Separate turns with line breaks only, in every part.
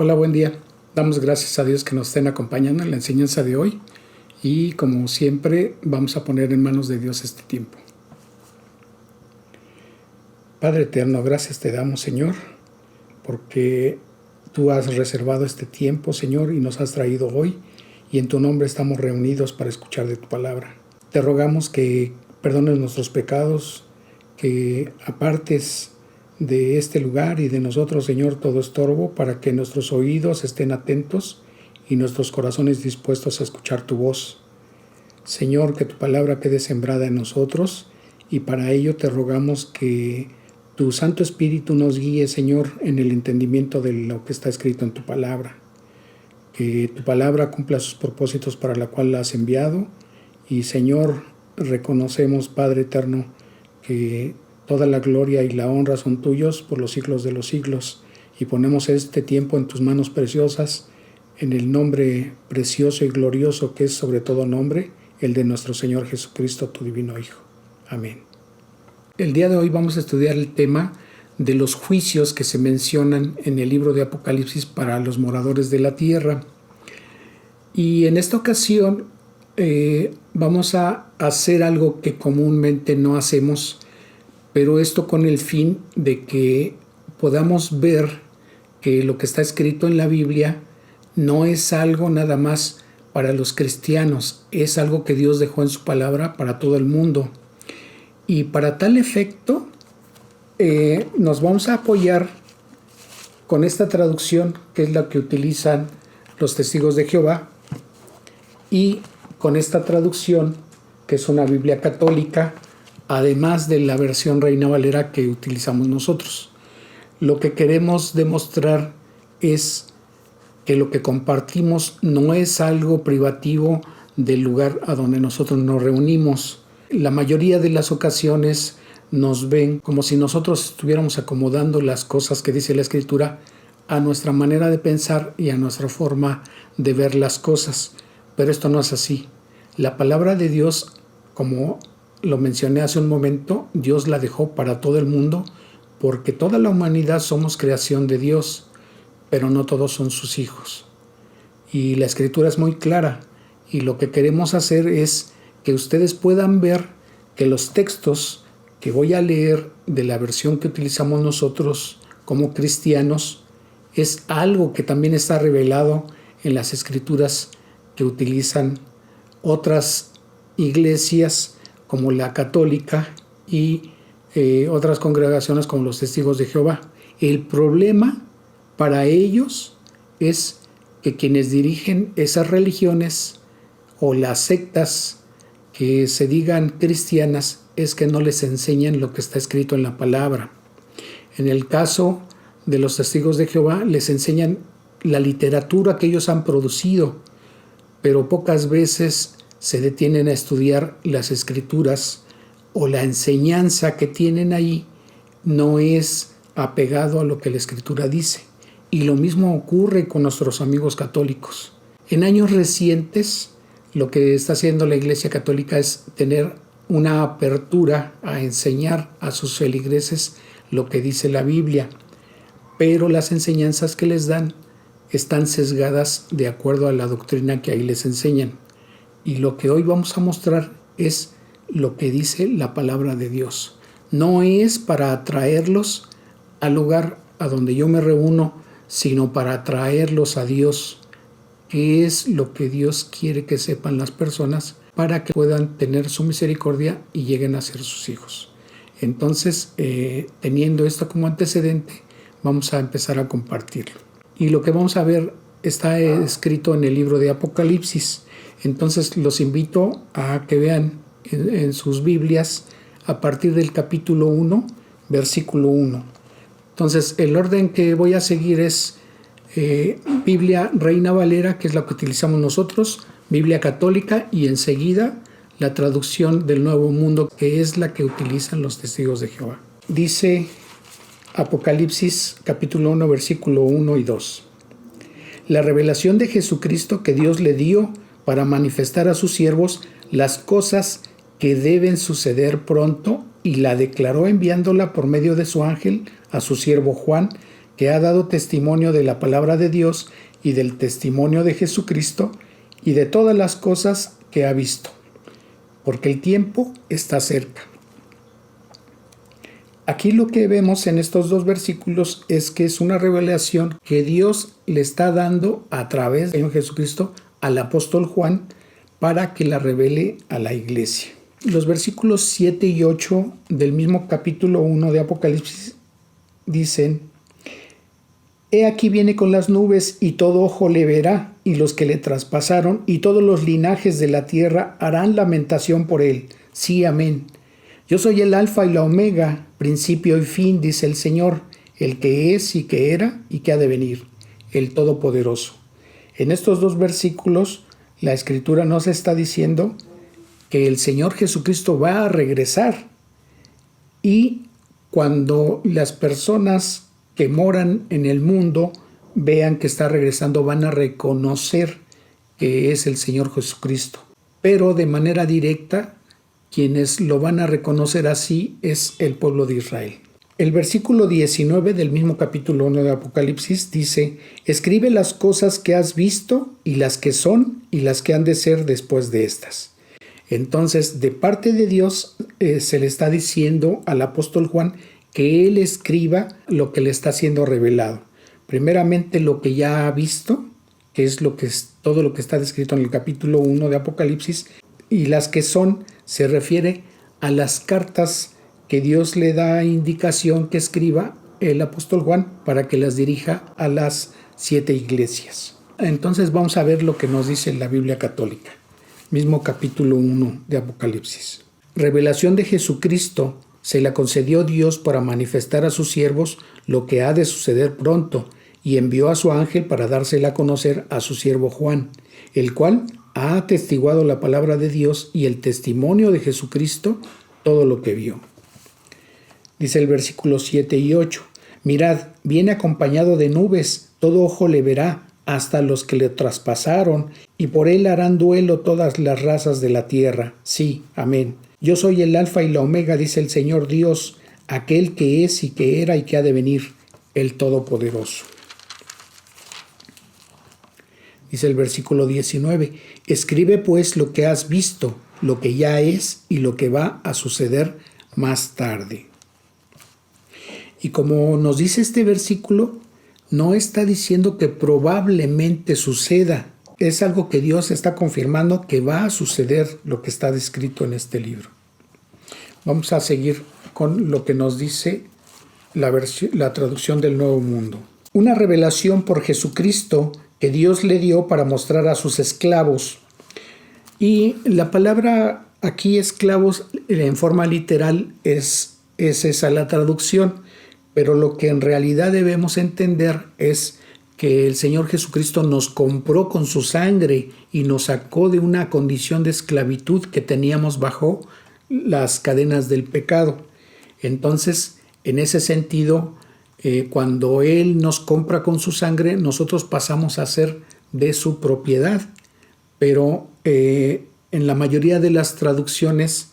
Hola, buen día. Damos gracias a Dios que nos estén acompañando en la enseñanza de hoy y como siempre vamos a poner en manos de Dios este tiempo. Padre eterno, gracias te damos, Señor, porque tú has reservado este tiempo, Señor, y nos has traído hoy y en tu nombre estamos reunidos para escuchar de tu palabra. Te rogamos que perdones nuestros pecados, que apartes de este lugar y de nosotros, Señor, todo estorbo, para que nuestros oídos estén atentos y nuestros corazones dispuestos a escuchar tu voz. Señor, que tu palabra quede sembrada en nosotros y para ello te rogamos que tu Santo Espíritu nos guíe, Señor, en el entendimiento de lo que está escrito en tu palabra. Que tu palabra cumpla sus propósitos para la cual la has enviado y, Señor, reconocemos, Padre eterno, que toda la gloria y la honra son tuyos por los siglos de los siglos y ponemos este tiempo en tus manos preciosas, en el nombre precioso y glorioso que es sobre todo nombre, el de nuestro Señor Jesucristo, tu divino Hijo. Amén. El día de hoy vamos a estudiar el tema de los juicios que se mencionan en el libro de Apocalipsis para los moradores de la tierra. Y en esta ocasión vamos a hacer algo que comúnmente no hacemos, pero esto con el fin de que podamos ver que lo que está escrito en la Biblia no es algo nada más para los cristianos, es algo que Dios dejó en su palabra para todo el mundo. Y para tal efecto, nos vamos a apoyar con esta traducción, que es la que utilizan los testigos de Jehová, y con esta traducción, que es una Biblia católica, además de la versión Reina Valera que utilizamos nosotros. Lo que queremos demostrar es que lo que compartimos no es algo privativo del lugar a donde nosotros nos reunimos. La mayoría de las ocasiones nos ven como si nosotros estuviéramos acomodando las cosas que dice la Escritura a nuestra manera de pensar y a nuestra forma de ver las cosas. Pero esto no es así. La palabra de Dios, como lo mencioné hace un momento, Dios la dejó para todo el mundo porque toda la humanidad somos creación de Dios, pero no todos son sus hijos. Y la Escritura es muy clara y lo que queremos hacer es que ustedes puedan ver que los textos que voy a leer de la versión que utilizamos nosotros como cristianos es algo que también está revelado en las Escrituras que utilizan otras iglesias como la católica y otras congregaciones como los testigos de Jehová. El problema para ellos es que quienes dirigen esas religiones o las sectas que se digan cristianas es que no les enseñan lo que está escrito en la palabra. En el caso de los testigos de Jehová les enseñan la literatura que ellos han producido, pero pocas veces se detienen a estudiar las escrituras o la enseñanza que tienen ahí no es apegado a lo que la escritura dice. Y lo mismo ocurre con nuestros amigos católicos. En años recientes, lo que está haciendo la Iglesia Católica es tener una apertura a enseñar a sus feligreses lo que dice la Biblia, pero las enseñanzas que les dan están sesgadas de acuerdo a la doctrina que ahí les enseñan. Y lo que hoy vamos a mostrar es lo que dice la palabra de Dios. No es para atraerlos al lugar a donde yo me reúno, sino para atraerlos a Dios, que es lo que Dios quiere que sepan las personas para que puedan tener su misericordia y lleguen a ser sus hijos. Entonces, teniendo esto como antecedente, vamos a empezar a compartirlo. Y lo que vamos a ver está escrito en el libro de Apocalipsis. Entonces los invito a que vean en sus Biblias a partir del capítulo 1, versículo 1. Entonces el orden que voy a seguir es Biblia Reina Valera, que es la que utilizamos nosotros, Biblia Católica y enseguida la traducción del Nuevo Mundo, que es la que utilizan los testigos de Jehová. Dice Apocalipsis capítulo 1, versículo 1 y 2. La revelación de Jesucristo que Dios le dio para manifestar a sus siervos las cosas que deben suceder pronto y la declaró enviándola por medio de su ángel a su siervo Juan, que ha dado testimonio de la palabra de Dios y del testimonio de Jesucristo y de todas las cosas que ha visto, porque el tiempo está cerca. Aquí lo que vemos en estos dos versículos es que es una revelación que Dios le está dando a través de Jesucristo al apóstol Juan para que la revele a la iglesia. Los versículos 7 y 8 del mismo capítulo 1 de Apocalipsis dicen: He aquí viene con las nubes, y todo ojo le verá, y los que le traspasaron, y todos los linajes de la tierra harán lamentación por él. Sí, amén. Yo soy el Alfa y la Omega, principio y fin, dice el Señor, el que es y que era y que ha de venir, el Todopoderoso. En estos dos versículos, la Escritura nos está diciendo que el Señor Jesucristo va a regresar, y cuando las personas que moran en el mundo vean que está regresando, van a reconocer que es el Señor Jesucristo. Pero de manera directa, quienes lo van a reconocer así es el pueblo de Israel. El versículo 19 del mismo capítulo 1 de Apocalipsis dice: Escribe las cosas que has visto, y las que son, y las que han de ser después de estas. Entonces, de parte de Dios se le está diciendo al apóstol Juan que él escriba lo que le está siendo revelado. Primeramente lo que ya ha visto, que es todo lo que está descrito en el capítulo 1 de Apocalipsis, y las que son se refiere a las cartas que Dios le da indicación que escriba el apóstol Juan para que las dirija a las 7 iglesias. Entonces vamos a ver lo que nos dice la Biblia católica. Mismo capítulo 1 de Apocalipsis. Revelación de Jesucristo se la concedió Dios para manifestar a sus siervos lo que ha de suceder pronto, y envió a su ángel para dársela a conocer a su siervo Juan, el cual ha atestiguado la palabra de Dios y el testimonio de Jesucristo, todo lo que vio. Dice el versículo 7 y 8: Mirad, viene acompañado de nubes, todo ojo le verá, hasta los que le traspasaron, y por él harán duelo todas las razas de la tierra. Sí, amén. Yo soy el Alfa y la Omega, dice el Señor Dios, aquel que es y que era y que ha de venir, el Todopoderoso. Dice el versículo 19: Escribe pues lo que has visto, lo que ya es y lo que va a suceder más tarde. Y como nos dice este versículo, no está diciendo que probablemente suceda. Es algo que Dios está confirmando que va a suceder, lo que está descrito en este libro. Vamos a seguir con lo que nos dice la traducción del Nuevo Mundo. Una revelación por Jesucristo que Dios le dio para mostrar a sus esclavos. Y la palabra aquí esclavos en forma literal es esa la traducción, pero lo que en realidad debemos entender es que el Señor Jesucristo nos compró con su sangre y nos sacó de una condición de esclavitud que teníamos bajo las cadenas del pecado. Entonces, en ese sentido, cuando Él nos compra con su sangre, nosotros pasamos a ser de su propiedad. Pero en la mayoría de las traducciones,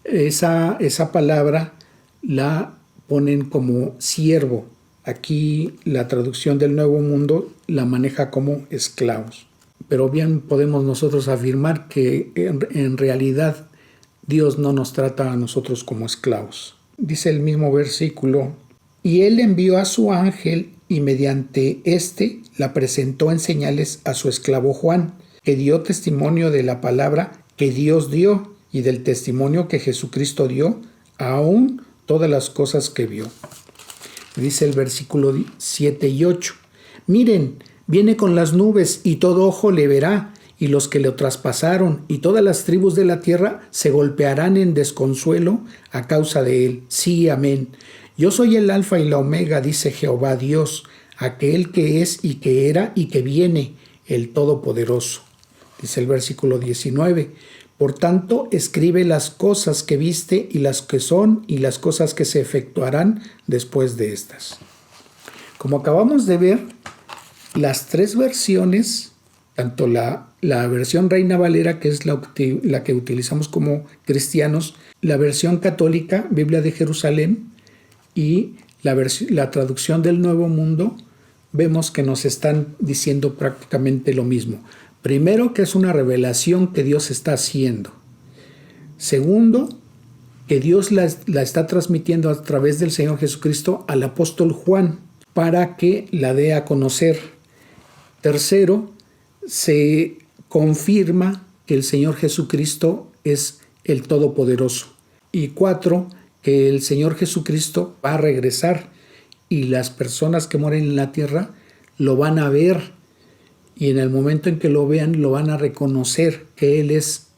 esa palabra la ponen como siervo. Aquí la traducción del Nuevo Mundo la maneja como esclavos. Pero bien podemos nosotros afirmar que en realidad Dios no nos trata a nosotros como esclavos. Dice el mismo versículo: Y él envió a su ángel, y mediante éste la presentó en señales a su esclavo Juan, que dio testimonio de la palabra que Dios dio y del testimonio que Jesucristo dio, aún todas las cosas que vio. Dice el versículo 7 y 8: Miren, viene con las nubes, y todo ojo le verá, y los que le traspasaron, y todas las tribus de la tierra se golpearán en desconsuelo a causa de él. Sí, amén. Yo soy el Alfa y la Omega, dice Jehová Dios, aquel que es y que era y que viene, el Todopoderoso. Dice el versículo 19: Por tanto, escribe las cosas que viste, y las que son, y las cosas que se efectuarán después de estas. Como acabamos de ver, las tres versiones, tanto la versión Reina Valera, que es la que utilizamos como cristianos, la versión católica, Biblia de Jerusalén, y la traducción del Nuevo Mundo, vemos que nos están diciendo prácticamente lo mismo. Primero, que es una revelación que Dios está haciendo. Segundo, que Dios la está transmitiendo a través del Señor Jesucristo al apóstol Juan para que la dé a conocer. Tercero, se confirma que el Señor Jesucristo es el Todopoderoso. Y cuatro, que el Señor Jesucristo va a regresar y las personas que mueren en la tierra lo van a ver, y en el momento en que lo vean lo van a reconocer que Él es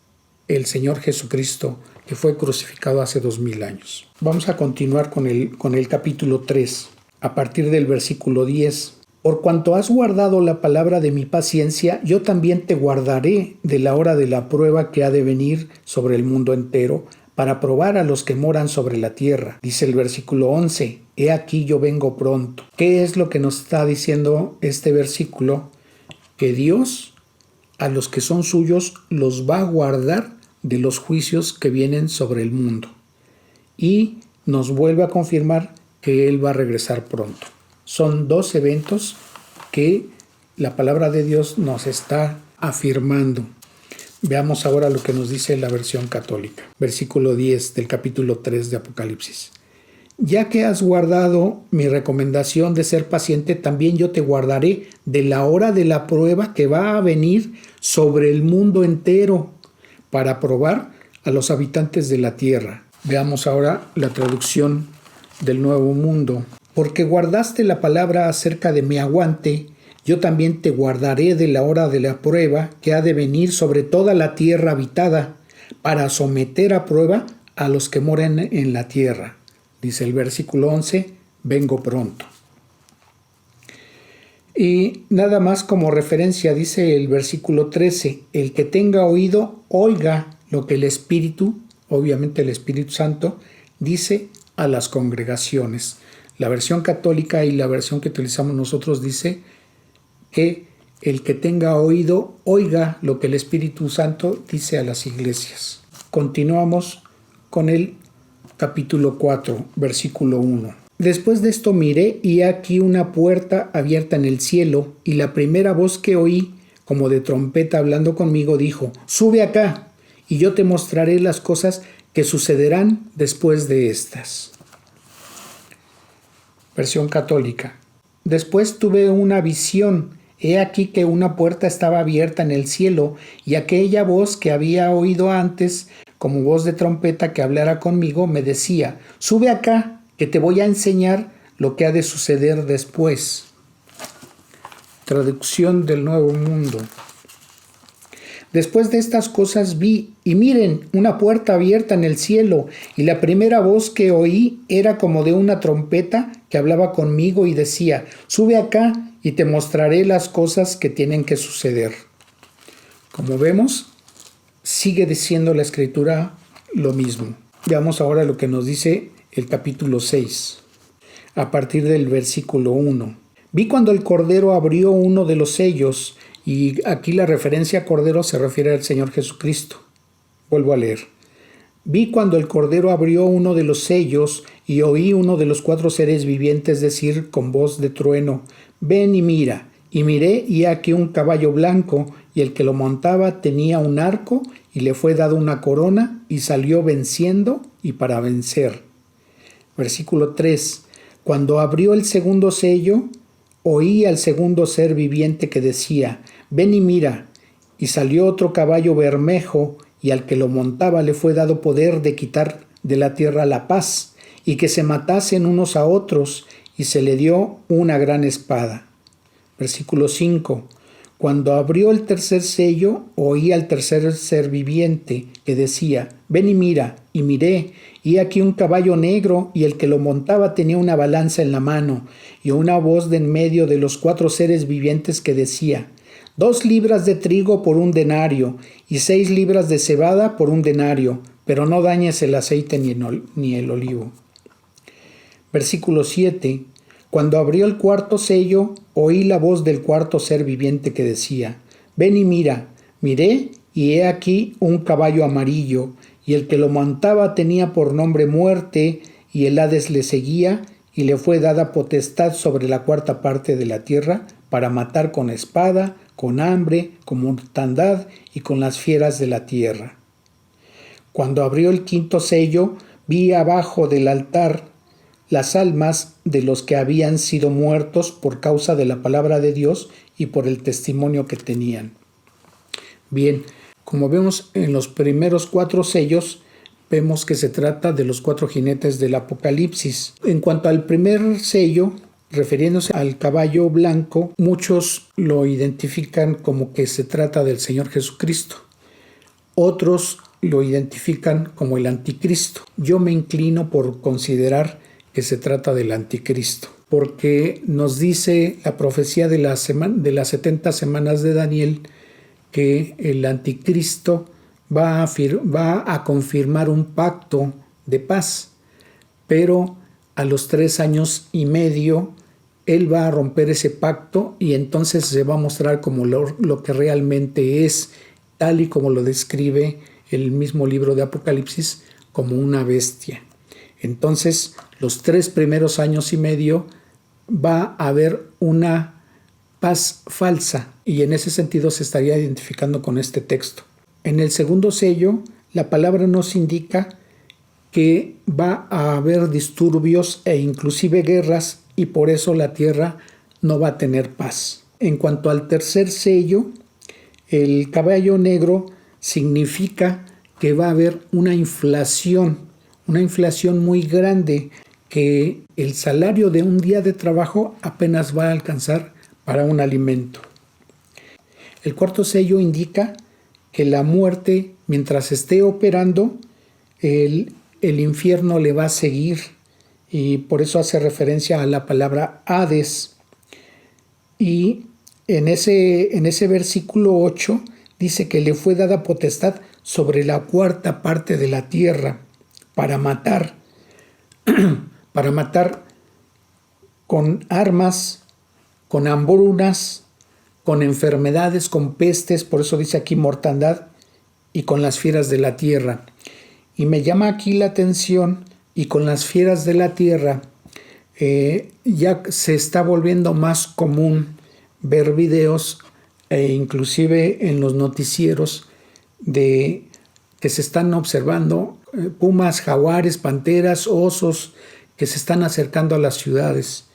el Señor Jesucristo que fue crucificado hace 2000 años. Vamos a continuar con el capítulo 3, a partir del versículo 10. Por cuanto has guardado la palabra de mi paciencia, yo también te guardaré de la hora de la prueba que ha de venir sobre el mundo entero, para probar a los que moran sobre la tierra. Dice el versículo 11, he aquí yo vengo pronto. ¿Qué es lo que nos está diciendo este versículo? Que Dios a los que son suyos los va a guardar de los juicios que vienen sobre el mundo. Y nos vuelve a confirmar que Él va a regresar pronto. Son dos eventos que la palabra de Dios nos está afirmando. Veamos ahora lo que nos dice la versión católica. Versículo 10 del capítulo 3 de Apocalipsis. Ya que has guardado mi recomendación de ser paciente, también yo te guardaré de la hora de la prueba que va a venir sobre el mundo entero para probar a los habitantes de la tierra. Veamos ahora la traducción del Nuevo Mundo. Porque guardaste la palabra acerca de mi aguante, yo también te guardaré de la hora de la prueba que ha de venir sobre toda la tierra habitada, para someter a prueba a los que moren en la tierra. Dice el versículo 11, vengo pronto. Y nada más como referencia dice el versículo 13, el que tenga oído, oiga lo que el Espíritu, obviamente el Espíritu Santo, dice a las congregaciones. La versión católica y la versión que utilizamos nosotros dice que el que tenga oído, oiga lo que el Espíritu Santo dice a las iglesias. Continuamos con el capítulo 4, versículo 1. Después de esto miré y aquí una puerta abierta en el cielo, y la primera voz que oí, como de trompeta hablando conmigo, dijo, sube acá, y yo te mostraré las cosas que sucederán después de estas. Versión católica. Después tuve una visión. He aquí que una puerta estaba abierta en el cielo, y aquella voz que había oído antes, como voz de trompeta que hablara conmigo, me decía, sube acá, que te voy a enseñar lo que ha de suceder después. Traducción del Nuevo Mundo. Después de estas cosas vi, y miren, una puerta abierta en el cielo, y la primera voz que oí era como de una trompeta que hablaba conmigo y decía, sube acá y te mostraré las cosas que tienen que suceder. Como vemos, sigue diciendo la Escritura lo mismo. Veamos ahora lo que nos dice el capítulo 6, a partir del versículo 1. Vi cuando el Cordero abrió uno de los sellos, y aquí la referencia a Cordero se refiere al Señor Jesucristo. Vuelvo a leer. Vi cuando el Cordero abrió uno de los sellos y oí uno de los 4 seres vivientes decir con voz de trueno, ven y mira. Y miré y aquí un caballo blanco, y el que lo montaba tenía un arco y le fue dado una corona y salió venciendo y para vencer. Versículo 3. Cuando abrió el segundo sello, oí al segundo ser viviente que decía, ven y mira, y salió otro caballo bermejo, y al que lo montaba le fue dado poder de quitar de la tierra la paz, y que se matasen unos a otros, y se le dio una gran espada. Versículo 5. Cuando abrió el tercer sello, oí al tercer ser viviente que decía, ven y mira, y miré, y aquí un caballo negro, y el que lo montaba tenía una balanza en la mano, y una voz de en medio de los 4 seres vivientes que decía, 2 libras de trigo por 1 denario, y 6 libras de cebada por 1 denario, pero no dañes el aceite ni el olivo. Versículo 7. Cuando abrió el cuarto sello, oí la voz del cuarto ser viviente que decía, ven y mira, miré, y he aquí un caballo amarillo, y el que lo montaba tenía por nombre Muerte, y el Hades le seguía, y le fue dada potestad sobre la cuarta parte de la tierra para matar con espada, con hambre, con mortandad y con las fieras de la tierra. Cuando abrió el quinto sello, vi abajo del altar las almas de los que habían sido muertos por causa de la palabra de Dios y por el testimonio que tenían. Bien, como vemos en los primeros 4 sellos, vemos que se trata de los 4 jinetes del Apocalipsis. En cuanto al primer sello, refiriéndose al caballo blanco, muchos lo identifican como que se trata del Señor Jesucristo. Otros lo identifican como el anticristo. Yo me inclino por considerar que se trata del anticristo, porque nos dice la profecía de las 70 semanas de Daniel que el anticristo va a confirmar un pacto de paz, pero a los 3 años y medio él va a romper ese pacto y entonces se va a mostrar como lo que realmente es, tal y como lo describe el mismo libro de Apocalipsis, como una bestia. Entonces, los 3 primeros años y medio va a haber una paz falsa, y en ese sentido se estaría identificando con este texto. En el segundo sello, la palabra nos indica que va a haber disturbios e inclusive guerras, y por eso la tierra no va a tener paz. En cuanto al tercer sello, el caballo negro significa que va a haber una inflación muy grande, que el salario de un día de trabajo apenas va a alcanzar para un alimento. El cuarto sello indica que la muerte, mientras esté operando, el infierno le va a seguir, y por eso hace referencia a la palabra Hades. Y en ese versículo 8 dice que le fue dada potestad sobre la cuarta parte de la tierra para matar, para matar con armas, con hambrunas, con enfermedades, con pestes, por eso dice aquí mortandad, y con las fieras de la tierra. Y me llama aquí la atención, y con las fieras de la tierra, ya se está volviendo más común ver videos, inclusive en los noticieros, de que se están observando pumas, jaguares, panteras, osos que se están acercando a las ciudades.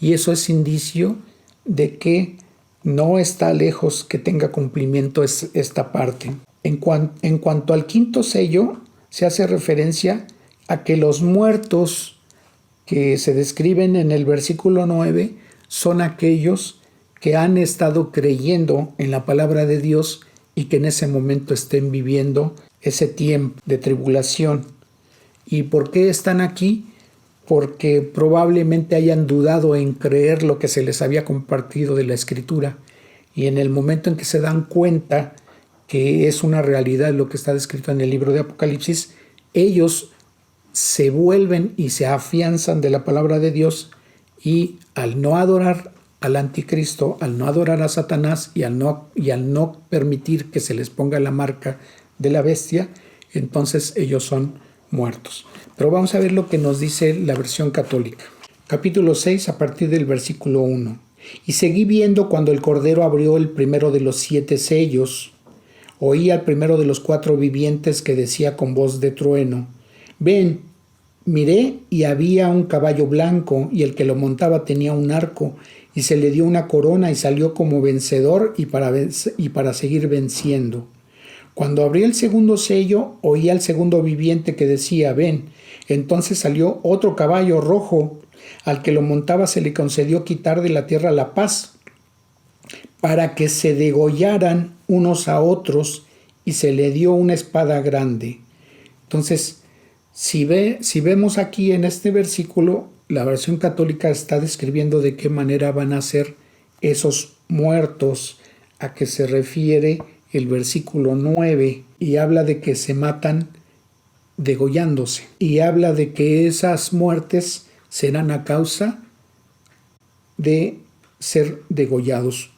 Y eso es indicio de que no está lejos que tenga cumplimiento esta parte. En cuanto al quinto sello, se hace referencia a que los muertos que se describen en el versículo 9 son aquellos que han estado creyendo en la palabra de Dios y que en ese momento estén viviendo ese tiempo de tribulación. ¿Y por qué están aquí? Porque probablemente hayan dudado en creer lo que se les había compartido de la Escritura, y en el momento en que se dan cuenta que es una realidad lo que está descrito en el libro de Apocalipsis, ellos se vuelven y se afianzan de la palabra de Dios, y al no adorar al anticristo, al no adorar a Satanás y al no permitir que se les ponga la marca de la bestia, entonces ellos son muertos. Pero vamos a ver lo que nos dice la versión católica. Capítulo 6, a partir del versículo 1. Y seguí viendo cuando el Cordero abrió el primero de los 7 sellos. Oí al primero de los 4 vivientes que decía con voz de trueno: ven. Miré, y había un caballo blanco, y el que lo montaba tenía un arco, y se le dio una corona, y salió como vencedor y para seguir venciendo. Cuando abrí el segundo sello, oí al segundo viviente que decía: ven. Entonces salió otro caballo rojo. Al que lo montaba se le concedió quitar de la tierra la paz, para que se degollaran unos a otros, y se le dio una espada grande. Entonces, si vemos aquí en este versículo, la versión católica está describiendo de qué manera van a ser esos muertos a que se refiere el versículo 9, y habla de que se matan degollándose, y habla de que esas muertes serán a causa de ser degollados.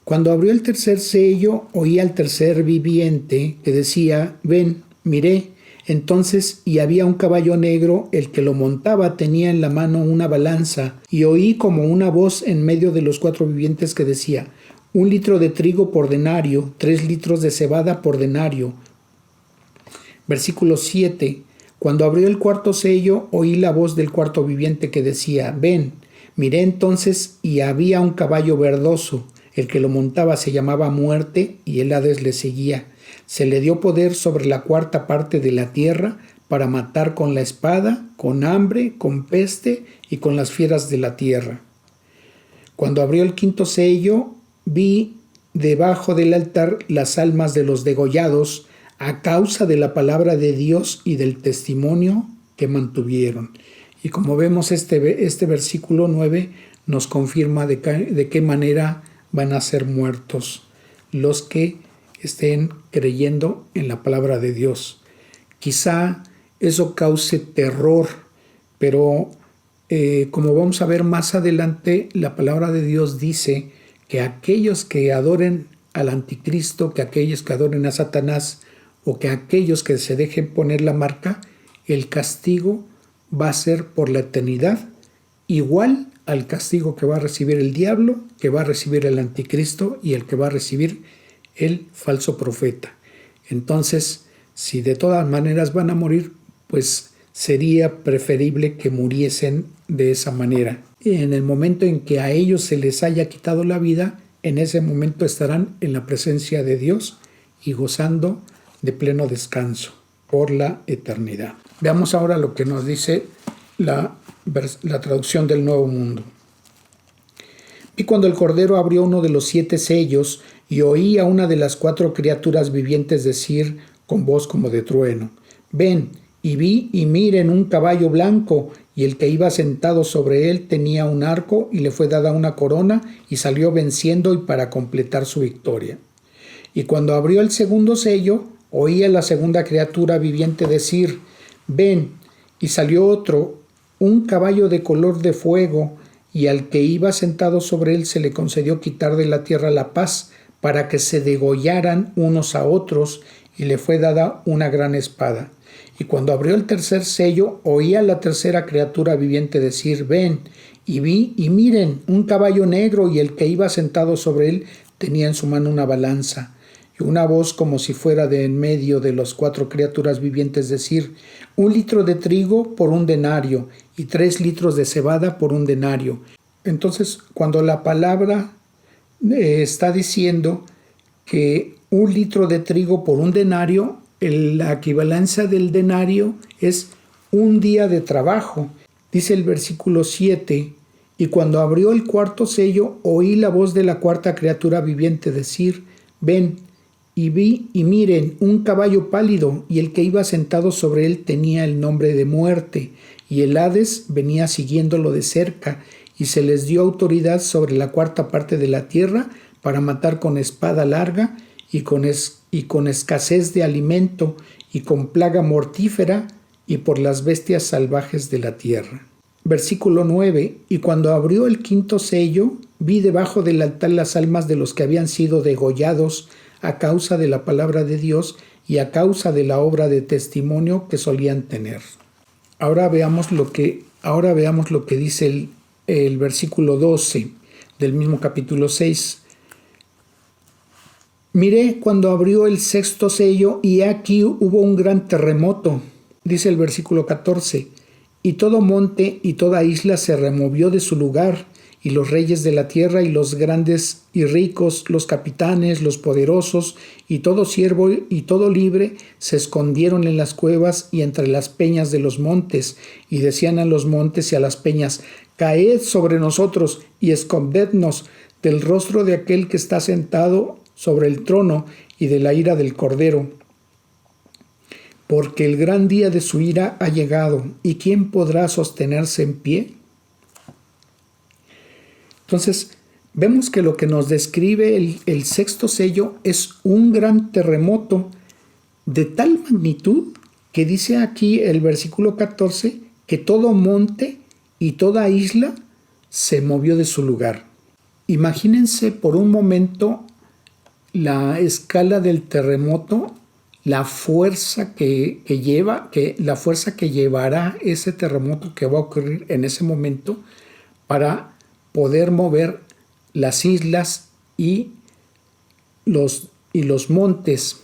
Cuando abrió el tercer sello, oí al tercer viviente que decía: ven. Miré, Entonces, y había un caballo negro, el que lo montaba tenía en la mano una balanza, y oí como una voz en medio de los cuatro vivientes que decía: 1 litro de trigo por denario, 3 litros de cebada por denario. Versículo 7. Cuando abrió el cuarto sello, oí la voz del cuarto viviente que decía: ven. Miré entonces, y había un caballo verdoso. El que lo montaba se llamaba Muerte, y el Hades le seguía. Se le dio poder sobre la cuarta parte de la tierra para matar con la espada, con hambre, con peste y con las fieras de la tierra. Cuando abrió el quinto sello, vi debajo del altar las almas de los degollados a causa de la palabra de Dios y del testimonio que mantuvieron. Y como vemos, este versículo 9 nos confirma de qué manera van a ser muertos los que estén creyendo en la palabra de Dios. Quizá eso cause terror, pero como vamos a ver más adelante, la palabra de Dios dice que aquellos que adoren al anticristo, que aquellos que adoren a Satanás o que aquellos que se dejen poner la marca, el castigo va a ser por la eternidad igual al castigo que va a recibir el diablo, que va a recibir el anticristo y el que va a recibir el falso profeta. Entonces, si de todas maneras van a morir, pues sería preferible que muriesen de esa manera. Y en el momento en que a ellos se les haya quitado la vida, en ese momento estarán en la presencia de Dios y gozando de pleno descanso por la eternidad. Veamos ahora lo que nos dice la traducción del Nuevo Mundo. Y cuando el Cordero abrió uno de los 7 sellos, y oí a una de las 4 criaturas vivientes decir con voz como de trueno: ven. Y vi y miren un caballo blanco, y el que iba sentado sobre él tenía un arco, y le fue dada una corona, y salió venciendo y para completar su victoria. Y cuando abrió el segundo sello, oí a la segunda criatura viviente decir: ven. Y salió otro, un caballo de color de fuego, y al que iba sentado sobre él se le concedió quitar de la tierra la paz, para que se degollaran unos a otros, y le fue dada una gran espada. Y cuando abrió el tercer sello, oí a la tercera criatura viviente decir: ven. Y vi y miren un caballo negro, y el que iba sentado sobre él tenía en su mano una balanza. Y una voz como si fuera de en medio de las 4 criaturas vivientes decir: 1 litro de trigo por 1 denario, y 3 litros de cebada por 1 denario. Entonces, cuando la palabra está diciendo que 1 litro de trigo por 1 denario, la equivalencia del denario es 1 día de trabajo. Dice el versículo 7: y cuando abrió el cuarto sello, oí la voz de la cuarta criatura viviente decir: ven. Y vi y miren un caballo pálido, y el que iba sentado sobre él tenía el nombre de Muerte, y el Hades venía siguiéndolo de cerca, y se les dio autoridad sobre la cuarta parte de la tierra para matar con espada larga y con escasez de alimento y con plaga mortífera y por las bestias salvajes de la tierra. Versículo 9: y cuando abrió el quinto sello, vi debajo del altar las almas de los que habían sido degollados a causa de la palabra de Dios y a causa de la obra de testimonio que solían tener. Ahora veamos lo que dice el versículo 12 del mismo capítulo 6. Miré cuando abrió el sexto sello, y aquí hubo un gran terremoto. Dice el versículo 14: y todo monte y toda isla se removió de su lugar, y los reyes de la tierra y los grandes y ricos, los capitanes, los poderosos, y todo siervo y todo libre, se escondieron en las cuevas y entre las peñas de los montes, y decían a los montes y a las peñas: caed sobre nosotros y escondednos del rostro de aquel que está sentado sobre el trono y de la ira del Cordero. Porque el gran día de su ira ha llegado, ¿y quién podrá sostenerse en pie? Entonces, vemos que lo que nos describe el sexto sello es un gran terremoto de tal magnitud que dice aquí el versículo 14 que todo monte y toda isla se movió de su lugar. Imagínense por un momento la escala del terremoto, la fuerza que llevará ese terremoto que va a ocurrir en ese momento para poder mover las islas y los montes.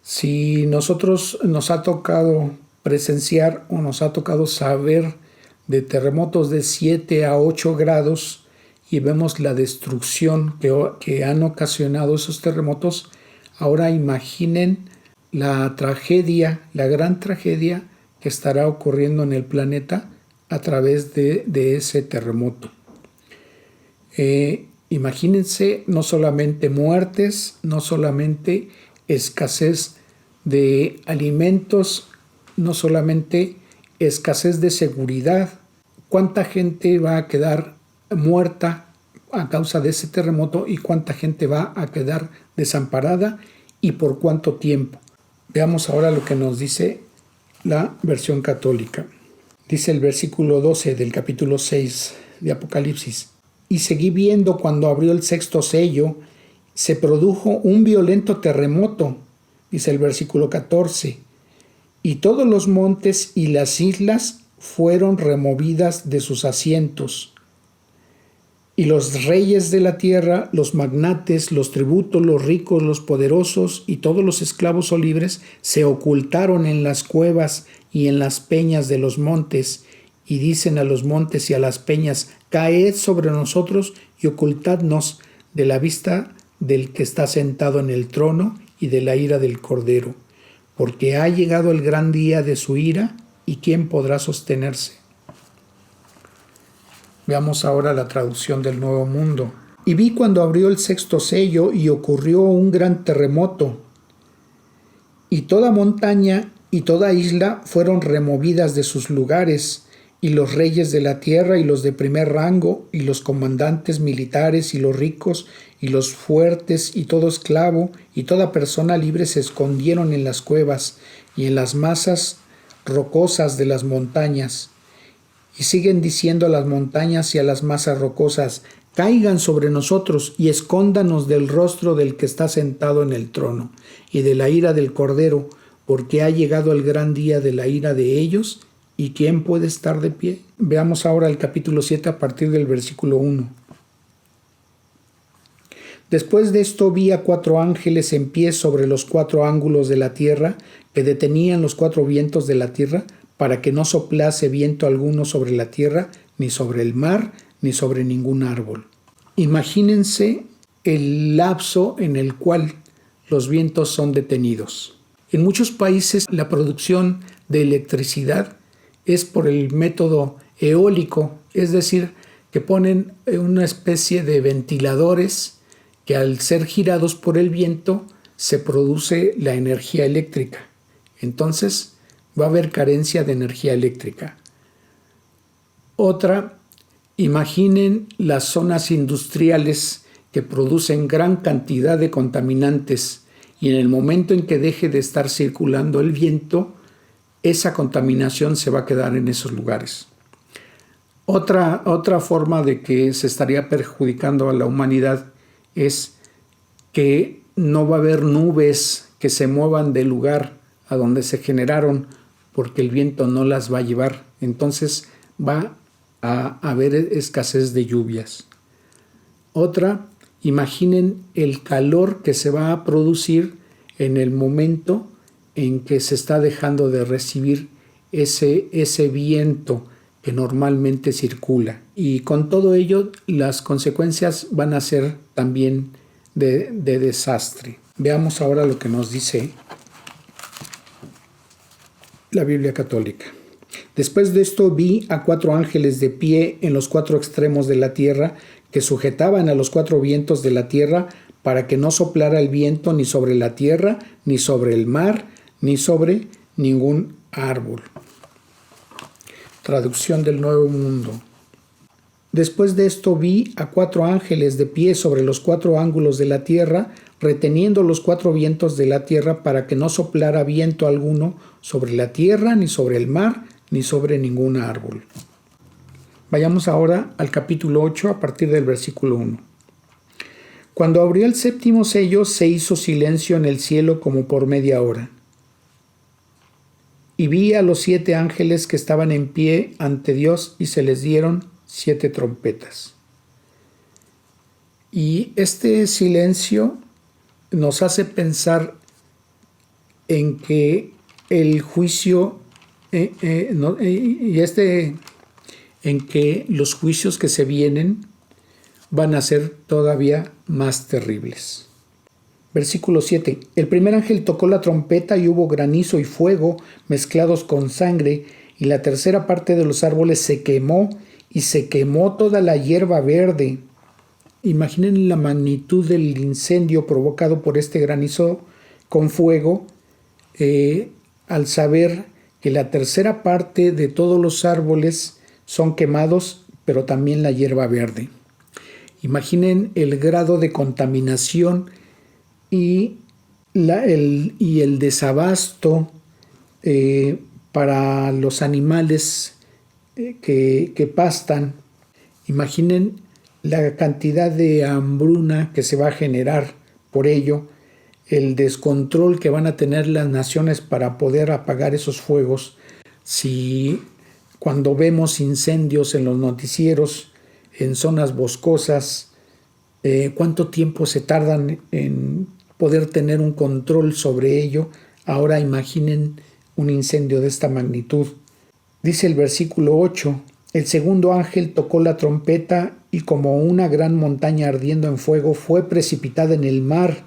Si nosotros nos ha tocado presenciar o nos ha tocado saber de terremotos de 7 a 8 grados y vemos la destrucción que han ocasionado esos terremotos, ahora imaginen la tragedia, la gran tragedia que estará ocurriendo en el planeta a través de ese terremoto. Imagínense no solamente muertes, no solamente escasez de alimentos, no solamente escasez de seguridad. ¿Cuánta gente va a quedar muerta a causa de ese terremoto y cuánta gente va a quedar desamparada y por cuánto tiempo? Veamos ahora lo que nos dice la versión católica. Dice el versículo 12 del capítulo 6 de Apocalipsis: y seguí viendo cuando abrió el sexto sello, se produjo un violento terremoto, dice el versículo 14, y todos los montes y las islas fueron removidas de sus asientos. Y los reyes de la tierra, los magnates, los tributos, los ricos, los poderosos y todos los esclavos o libres se ocultaron en las cuevas y en las peñas de los montes, y dicen a los montes y a las peñas: caed sobre nosotros y ocultadnos de la vista del que está sentado en el trono y de la ira del Cordero, porque ha llegado el gran día de su ira, y ¿quién podrá sostenerse? Veamos ahora la traducción del Nuevo Mundo. Y vi cuando abrió el sexto sello y ocurrió un gran terremoto, y toda montaña y toda isla fueron removidas de sus lugares, y los reyes de la tierra y los de primer rango y los comandantes militares y los ricos y los fuertes y todo esclavo y toda persona libre se escondieron en las cuevas y en las masas rocosas de las montañas. Y siguen diciendo a las montañas y a las masas rocosas: caigan sobre nosotros y escóndanos del rostro del que está sentado en el trono y de la ira del Cordero, porque ha llegado el gran día de la ira de ellos, ¿y quién puede estar de pie? Veamos ahora el capítulo 7 a partir del versículo 1. Después de esto vi a 4 ángeles en pie sobre los 4 ángulos de la tierra, que detenían los 4 vientos de la tierra, para que no soplase viento alguno sobre la tierra, ni sobre el mar, ni sobre ningún árbol. Imagínense el lapso en el cual los vientos son detenidos. En muchos países la producción de electricidad es por el método eólico, es decir, que ponen una especie de ventiladores que al ser girados por el viento se produce la energía eléctrica. Entonces va a haber carencia de energía eléctrica. Otra, imaginen las zonas industriales que producen gran cantidad de contaminantes y en el momento en que deje de estar circulando el viento, esa contaminación se va a quedar en esos lugares. Otra forma de que se estaría perjudicando a la humanidad es que no va a haber nubes que se muevan del lugar a donde se generaron porque el viento no las va a llevar. Entonces va a haber escasez de lluvias. Otra, imaginen el calor que se va a producir en el momento en que se está dejando de recibir ese viento que normalmente circula. Y con todo ello, las consecuencias van a ser también de desastre. Veamos ahora lo que nos dice la Biblia católica. Después de esto vi a 4 ángeles de pie en los 4 extremos de la tierra, que sujetaban a los 4 vientos de la tierra para que no soplara el viento ni sobre la tierra, ni sobre el mar, ni sobre ningún árbol. Traducción del Nuevo Mundo. Después de esto vi a 4 ángeles de pie sobre los 4 ángulos de la tierra, reteniendo los 4 vientos de la tierra para que no soplara viento alguno sobre la tierra, ni sobre el mar, ni sobre ningún árbol. Vayamos ahora al capítulo 8 a partir del versículo 1. Cuando abrió el séptimo sello, se hizo silencio en el cielo como por media hora. Y vi a los 7 ángeles que estaban en pie ante Dios y se les dieron 7 trompetas. Y este silencio nos hace pensar en que el juicio en que los juicios que se vienen van a ser todavía más terribles. Versículo 7. El primer ángel tocó la trompeta y hubo granizo y fuego mezclados con sangre, y la tercera parte de los árboles se quemó, y se quemó toda la hierba verde. Imaginen la magnitud del incendio provocado por este granizo con fuego, al saber que la tercera parte de todos los árboles son quemados, pero también la hierba verde. Imaginen el grado de contaminación y el desabasto para los animales que pastan. Imaginen la cantidad de hambruna que se va a generar por ello, el descontrol que van a tener las naciones para poder apagar esos fuegos. Si cuando vemos incendios en los noticieros, en zonas boscosas, cuánto tiempo se tardan en poder tener un control sobre ello. Ahora imaginen un incendio de esta magnitud. Dice el versículo 8, el segundo ángel tocó la trompeta y como una gran montaña ardiendo en fuego fue precipitada en el mar,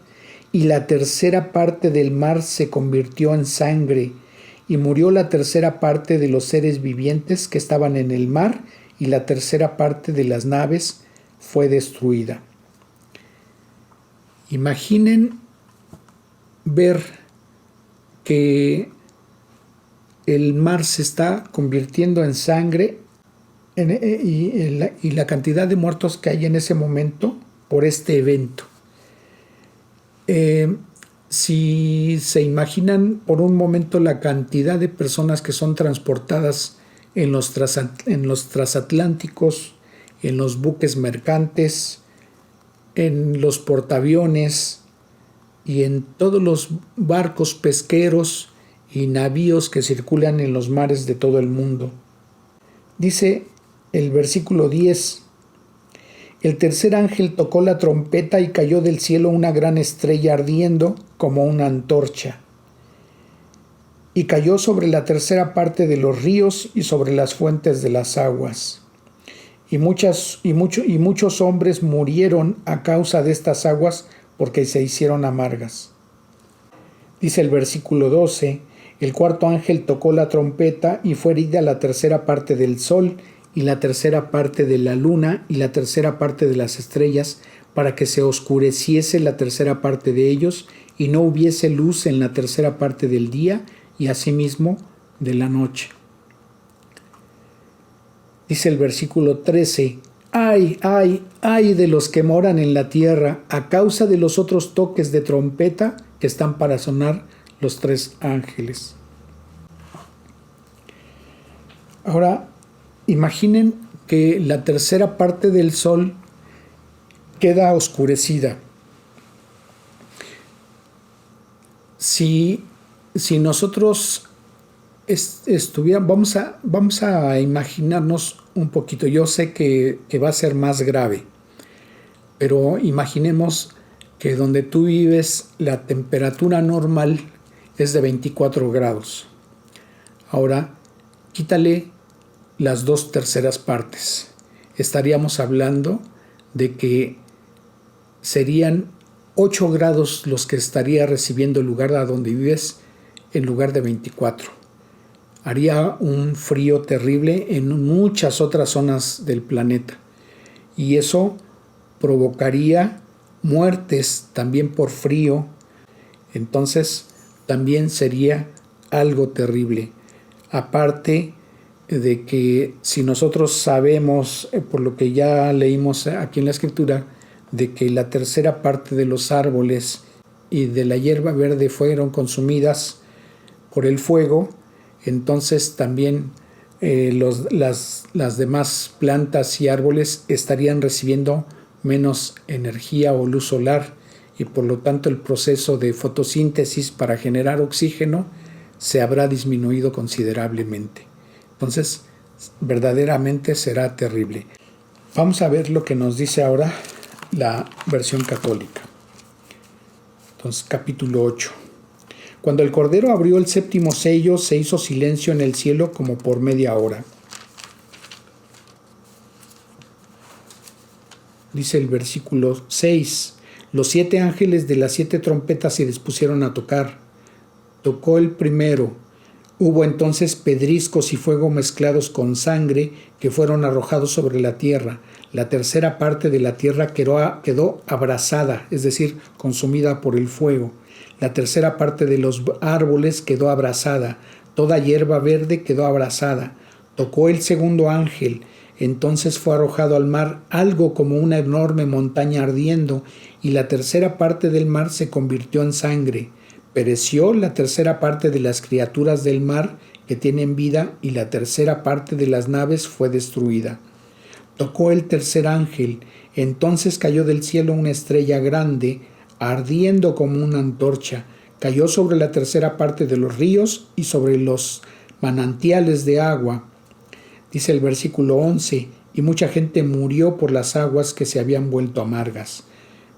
y la tercera parte del mar se convirtió en sangre, y murió la tercera parte de los seres vivientes que estaban en el mar, y la tercera parte de las naves fue destruida. Imaginen ver que el mar se está convirtiendo en sangre y la cantidad de muertos que hay en ese momento por este evento. Si se imaginan por un momento la cantidad de personas que son transportadas en los transatlánticos, en los buques mercantes, en los portaaviones y en todos los barcos pesqueros y navíos que circulan en los mares de todo el mundo. Dice el versículo 10, el tercer ángel tocó la trompeta y cayó del cielo una gran estrella ardiendo como una antorcha, y cayó sobre la tercera parte de los ríos y sobre las fuentes de las aguas. Y muchos hombres murieron a causa de estas aguas porque se hicieron amargas. Dice el versículo 12, el cuarto ángel tocó la trompeta y fue herida la tercera parte del sol y la tercera parte de la luna y la tercera parte de las estrellas, para que se oscureciese la tercera parte de ellos y no hubiese luz en la tercera parte del día y asimismo de la noche. Dice el versículo 13, ¡ay, ay, ay de los que moran en la tierra a causa de los otros toques de trompeta que están para sonar los 3 ángeles! Ahora, imaginen que la tercera parte del sol queda oscurecida. Si nosotros vamos a imaginarnos un poquito. Yo sé que va a ser más grave, pero imaginemos que donde tú vives la temperatura normal es de 24 grados. Ahora, quítale las 2/3 partes. Estaríamos hablando de que serían 8 grados los que estaría recibiendo el lugar a donde vives en lugar de 24. Haría un frío terrible en muchas otras zonas del planeta, y eso provocaría muertes también por frío. Entonces también sería algo terrible. Aparte de que si nosotros sabemos, por lo que ya leímos aquí en la escritura, de que la tercera parte de los árboles y de la hierba verde fueron consumidas por el fuego, entonces también las demás plantas y árboles estarían recibiendo menos energía o luz solar, y por lo tanto el proceso de fotosíntesis para generar oxígeno se habrá disminuido considerablemente. Entonces, verdaderamente será terrible. Vamos a ver lo que nos dice ahora la versión católica. Entonces, capítulo 8. Cuando el Cordero abrió el séptimo sello, se hizo silencio en el cielo como por media hora. Dice el versículo 6. Los 7 ángeles de las 7 trompetas se dispusieron a tocar. Tocó el primero. Hubo entonces pedriscos y fuego mezclados con sangre que fueron arrojados sobre la tierra. La tercera parte de la tierra quedó abrasada, es decir, consumida por el fuego. La tercera parte de los árboles quedó abrasada. Toda hierba verde quedó abrasada. Tocó el segundo ángel. Entonces fue arrojado al mar algo como una enorme montaña ardiendo, y la tercera parte del mar se convirtió en sangre. Pereció la tercera parte de las criaturas del mar que tienen vida, y la tercera parte de las naves fue destruida. Tocó el tercer ángel. Entonces cayó del cielo una estrella grande, ardiendo como una antorcha. Cayó sobre la tercera parte de los ríos y sobre los manantiales de agua. Dice el versículo 11, y mucha gente murió por las aguas que se habían vuelto amargas.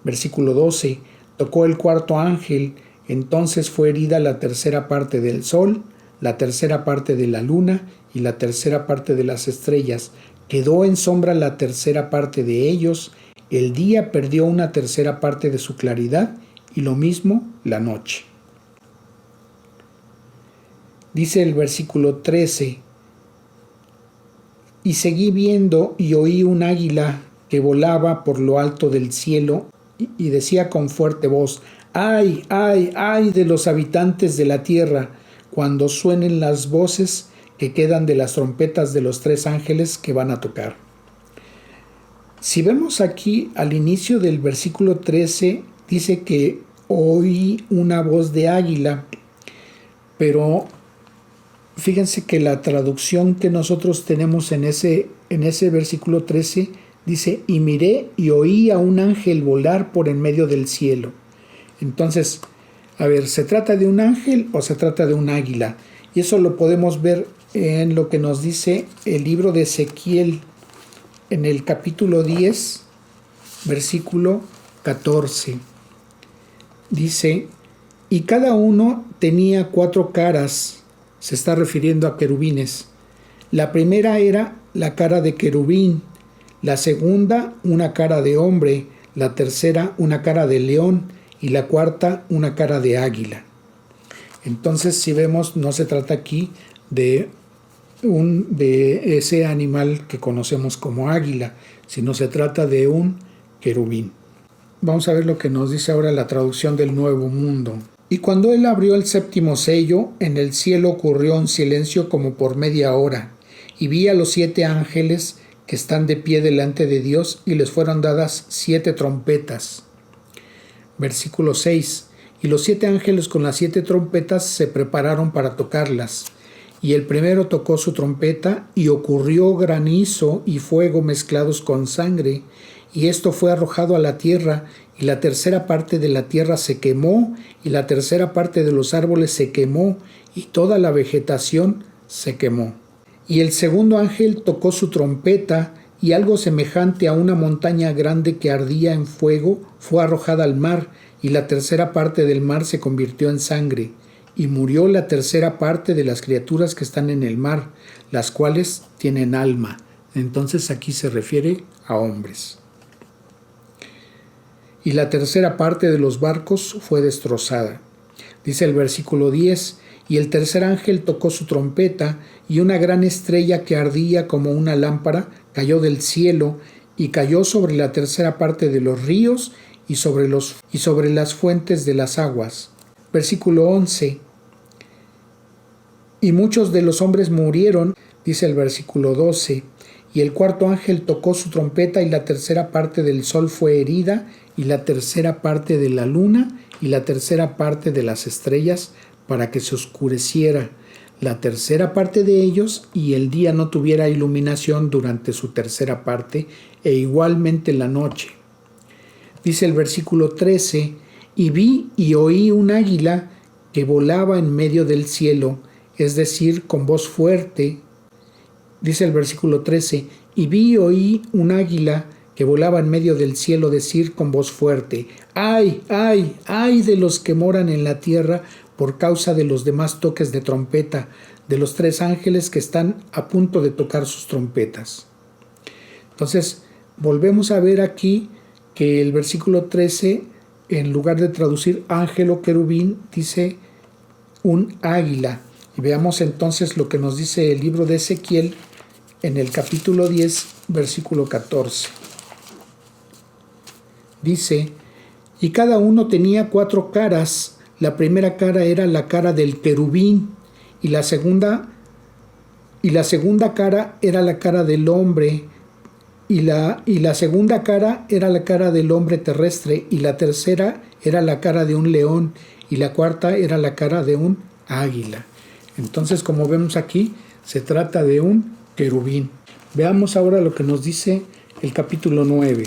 Versículo 12, tocó el cuarto ángel. Entonces fue herida la tercera parte del sol, la tercera parte de la luna y la tercera parte de las estrellas. Quedó en sombra la tercera parte de ellos. El día perdió una tercera parte de su claridad, y lo mismo la noche. Dice el versículo 13, y seguí viendo y oí un águila que volaba por lo alto del cielo y decía con fuerte voz: ¡ay, ay, ay de los habitantes de la tierra, cuando suenen las voces que quedan de las trompetas de los 3 ángeles que van a tocar! Si vemos aquí al inicio del versículo 13, dice que oí una voz de águila, pero fíjense que la traducción que nosotros tenemos en ese versículo 13 dice: y miré y oí a un ángel volar por en medio del cielo. Entonces, a ver, ¿se trata de un ángel o se trata de un águila? Y eso lo podemos ver en lo que nos dice el libro de Ezequiel, en el capítulo 10, versículo 14. Dice: y cada uno tenía 4 caras. Se está refiriendo a querubines. La primera era la cara de querubín, la segunda una cara de hombre, la tercera una cara de león y la cuarta una cara de águila. Entonces, si vemos, no se trata aquí de ese animal que conocemos como águila, sino se trata de un querubín. Vamos a ver lo que nos dice ahora la traducción del Nuevo Mundo. Y cuando él abrió el séptimo sello, en el cielo ocurrió un silencio como por media hora, y vi a los 7 ángeles que están de pie delante de Dios, y les fueron dadas 7 trompetas. Versículo 6. Y los 7 ángeles con las 7 trompetas se prepararon para tocarlas. Y el primero tocó su trompeta, y ocurrió granizo y fuego mezclados con sangre, y esto fue arrojado a la tierra, y la tercera parte de la tierra se quemó, y la tercera parte de los árboles se quemó, y toda la vegetación se quemó. Y el segundo ángel tocó su trompeta, y algo semejante a una montaña grande que ardía en fuego fue arrojada al mar, y la tercera parte del mar se convirtió en sangre, y murió la tercera parte de las criaturas que están en el mar, las cuales tienen alma. Entonces aquí se refiere a hombres. Y la tercera parte de los barcos fue destrozada. Dice el versículo 10, y el tercer ángel tocó su trompeta, y una gran estrella que ardía como una lámpara cayó del cielo, y cayó sobre la tercera parte de los ríos y sobre las fuentes de las aguas. Versículo 11, y muchos de los hombres murieron, dice el versículo 12, y el cuarto ángel tocó su trompeta, y la tercera parte del sol fue herida, y la tercera parte de la luna, y la tercera parte de las estrellas, para que se oscureciera la tercera parte de ellos, y el día no tuviera iluminación durante su tercera parte, e igualmente la noche. Dice el versículo 13, y vi y oí un águila que volaba en medio del cielo, es decir, con voz fuerte. Dice el versículo 13, y vi y oí un águila que volaba en medio del cielo decir con voz fuerte, ¡ay, ay, ay de los que moran en la tierra por causa de los demás toques de trompeta, de los 3 ángeles que están a punto de tocar sus trompetas! Entonces, volvemos a ver aquí que el versículo 13, en lugar de traducir ángel o querubín, dice un águila. Y veamos entonces lo que nos dice el libro de Ezequiel en el capítulo 10, versículo 14. Dice, y cada uno tenía 4 caras. La primera cara era la cara del querubín, y la segunda cara era la cara del hombre, y la segunda cara era la cara del hombre terrestre, y la tercera era la cara de un león, y la cuarta era la cara de un águila. Entonces, como vemos aquí, se trata de un querubín. Veamos ahora lo que nos dice el capítulo 9.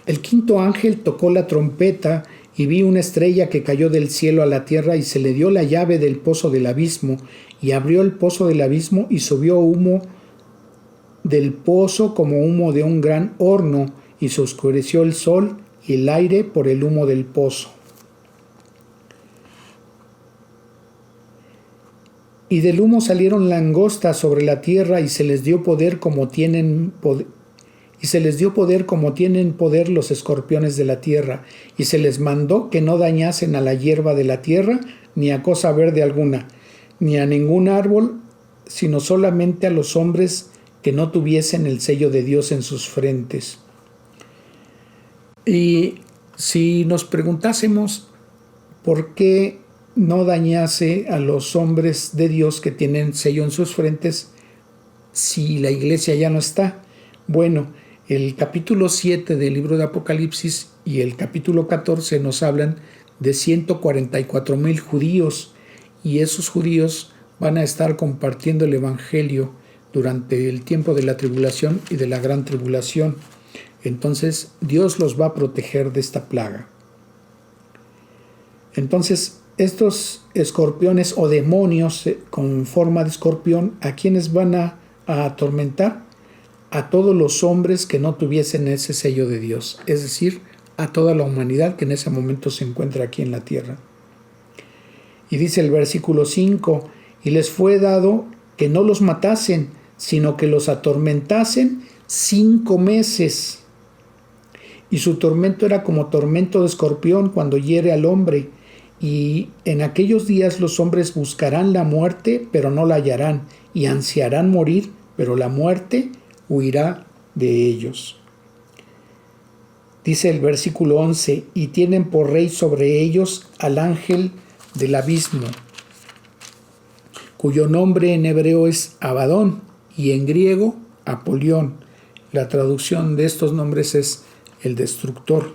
El quinto ángel tocó la trompeta y vi una estrella que cayó del cielo a la tierra y se le dio la llave del pozo del abismo y abrió el pozo del abismo y subió humo del pozo como humo de un gran horno y se oscureció el sol y el aire por el humo del pozo. Y del humo salieron langostas sobre la tierra y se les dio poder como tienen poder. Y se les dio poder como tienen poder los escorpiones de la tierra, y se les mandó que no dañasen a la hierba de la tierra, ni a cosa verde alguna, ni a ningún árbol, sino solamente a los hombres que no tuviesen el sello de Dios en sus frentes. Y si nos preguntásemos por qué no dañase a los hombres de Dios que tienen sello en sus frentes, si la iglesia ya no está, bueno, el capítulo 7 del libro de Apocalipsis y el capítulo 14 nos hablan de 144,000 judíos, y esos judíos van a estar compartiendo el evangelio durante el tiempo de la tribulación y de la gran tribulación. Entonces Dios los va a proteger de esta plaga. Entonces estos escorpiones o demonios con forma de escorpión, ¿a quiénes van a atormentar? A todos los hombres que no tuviesen ese sello de Dios, es decir, a toda la humanidad que en ese momento se encuentra aquí en la tierra. Y dice el versículo 5, y les fue dado que no los matasen, sino que los atormentasen 5 meses. Y su tormento era como tormento de escorpión cuando hiere al hombre. Y en aquellos días los hombres buscarán la muerte, pero no la hallarán, y ansiarán morir, pero la muerte huirá de ellos. Dice el versículo 11, y tienen por rey sobre ellos al ángel del abismo, cuyo nombre en hebreo es Abadón y en griego Apolión. La traducción de estos nombres es el destructor.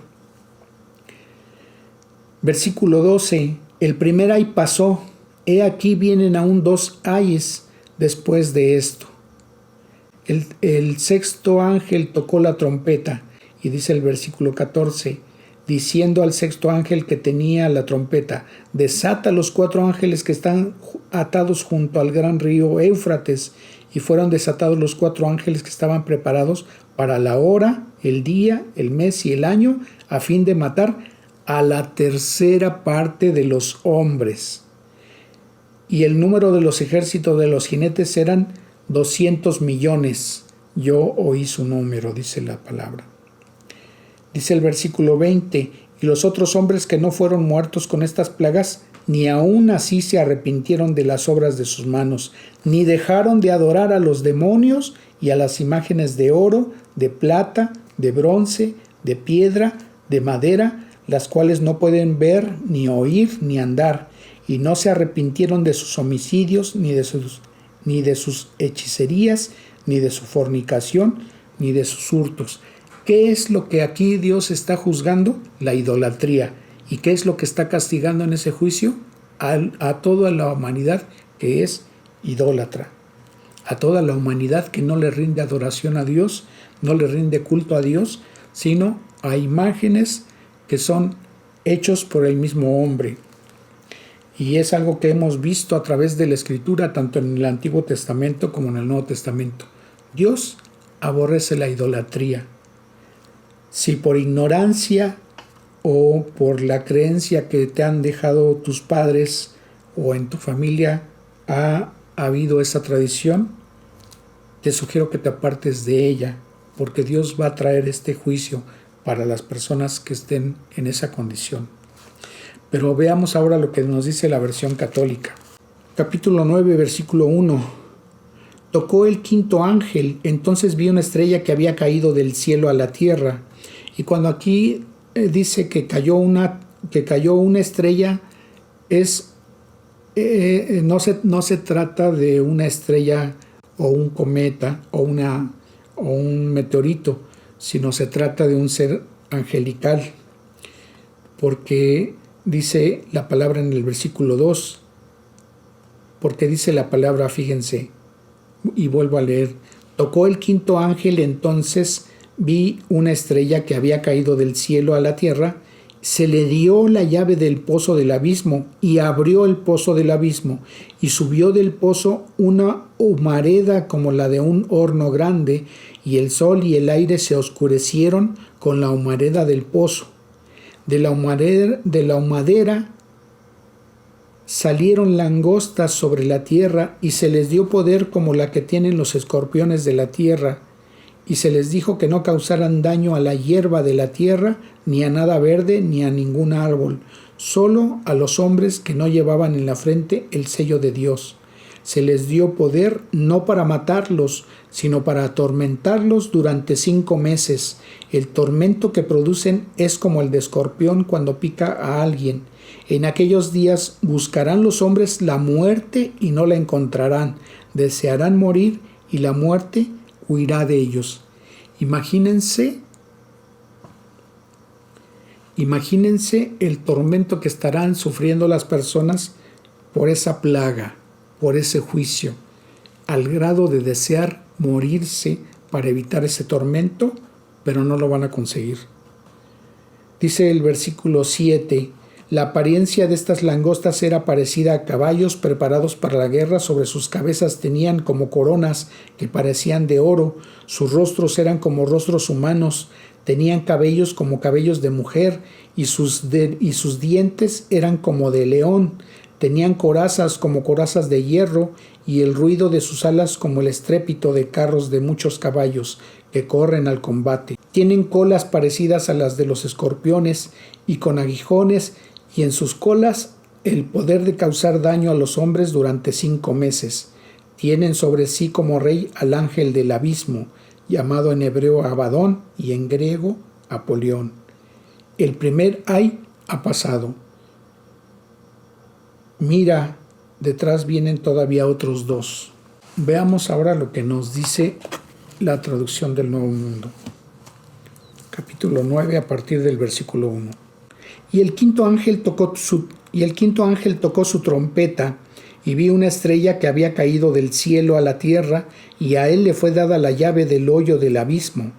Versículo 12, el primer ay pasó, he aquí vienen aún 2 ayes después de esto. El sexto ángel tocó la trompeta, y dice el versículo 14, diciendo al sexto ángel que tenía la trompeta, desata los 4 ángeles que están atados junto al gran río Éufrates, y fueron desatados los 4 ángeles que estaban preparados para la hora, el día, el mes y el año, a fin de matar a la tercera parte de los hombres. Y el número de los ejércitos de los jinetes eran 200 millones. Yo oí su número, dice la palabra. Dice el versículo 20, y los otros hombres que no fueron muertos con estas plagas, ni aún así se arrepintieron de las obras de sus manos, ni dejaron de adorar a los demonios y a las imágenes de oro, de plata, de bronce, de piedra, de madera, las cuales no pueden ver, ni oír, ni andar, y no se arrepintieron de sus homicidios, ni de sus hechicerías, ni de su fornicación, ni de sus hurtos. ¿Qué es lo que aquí Dios está juzgando? La idolatría. ¿Y qué es lo que está castigando en ese juicio? A toda la humanidad que es idólatra. A toda la humanidad que no le rinde adoración a Dios, no le rinde culto a Dios, sino a imágenes que son hechos por el mismo hombre. Y es algo que hemos visto a través de la Escritura, tanto en el Antiguo Testamento como en el Nuevo Testamento. Dios aborrece la idolatría. Si por ignorancia o por la creencia que te han dejado tus padres o en tu familia ha habido esa tradición, te sugiero que te apartes de ella, porque Dios va a traer este juicio para las personas que estén en esa condición. Pero veamos ahora lo que nos dice la versión católica. Capítulo 9, versículo 1. Tocó el quinto ángel, entonces vi una estrella que había caído del cielo a la tierra. Y cuando aquí dice que cayó una estrella, no se trata de una estrella o un cometa o un meteorito, sino se trata de un ser angelical, porque dice la palabra en el versículo 2, porque dice la palabra, fíjense, y vuelvo a leer, tocó el quinto ángel, entonces vi una estrella que había caído del cielo a la tierra, se le dio la llave del pozo del abismo y abrió el pozo del abismo y subió del pozo una humareda como la de un horno grande, y el sol y el aire se oscurecieron con la humareda del pozo. De la humadera salieron langostas sobre la tierra y se les dio poder como la que tienen los escorpiones de la tierra. Y se les dijo que no causaran daño a la hierba de la tierra, ni a nada verde, ni a ningún árbol, solo a los hombres que no llevaban en la frente el sello de Dios. Se les dio poder no para matarlos, sino para atormentarlos durante 5 meses. El tormento que producen es como el de escorpión cuando pica a alguien. En aquellos días buscarán los hombres la muerte y no la encontrarán. Desearán morir y la muerte huirá de ellos. Imagínense el tormento que estarán sufriendo las personas por esa plaga, por ese juicio, al grado de desear morirse para evitar ese tormento, pero no lo van a conseguir. Dice el versículo 7, la apariencia de estas langostas era parecida a caballos preparados para la guerra. Sobre sus cabezas tenían como coronas que parecían de oro, sus rostros eran como rostros humanos, tenían cabellos como cabellos de mujer y sus dientes eran como de león, tenían corazas como corazas de hierro y el ruido de sus alas como el estrépito de carros de muchos caballos que corren al combate. Tienen colas parecidas a las de los escorpiones y con aguijones, y en sus colas el poder de causar daño a los hombres durante 5 meses. Tienen sobre sí como rey al ángel del abismo, llamado en hebreo Abadón y en griego Apolión. El primer ay ha pasado. Mira, detrás vienen todavía otros 2. Veamos ahora lo que nos dice la traducción del Nuevo Mundo. Capítulo 9 a partir del versículo 1. Y el quinto ángel tocó su trompeta, y vi una estrella que había caído del cielo a la tierra, y a él le fue dada la llave del hoyo del abismo.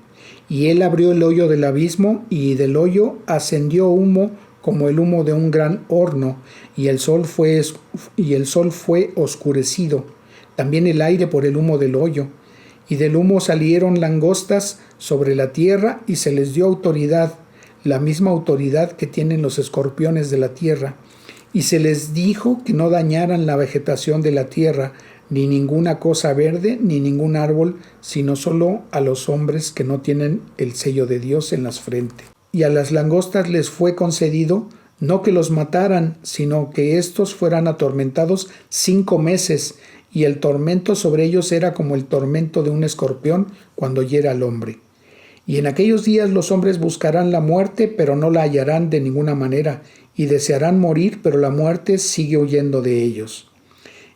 Y él abrió el hoyo del abismo, y del hoyo ascendió humo como el humo de un gran horno, y el sol fue oscurecido, también el aire por el humo del hoyo. Y del humo salieron langostas sobre la tierra, y se les dio autoridad, la misma autoridad que tienen los escorpiones de la tierra, y se les dijo que no dañaran la vegetación de la tierra, ni ninguna cosa verde, ni ningún árbol, sino solo a los hombres que no tienen el sello de Dios en las frentes. Y a las langostas les fue concedido no que los mataran, sino que éstos fueran atormentados 5 meses, y el tormento sobre ellos era como el tormento de un escorpión cuando hiere al hombre. Y en aquellos días los hombres buscarán la muerte, pero no la hallarán de ninguna manera, y desearán morir, pero la muerte sigue huyendo de ellos.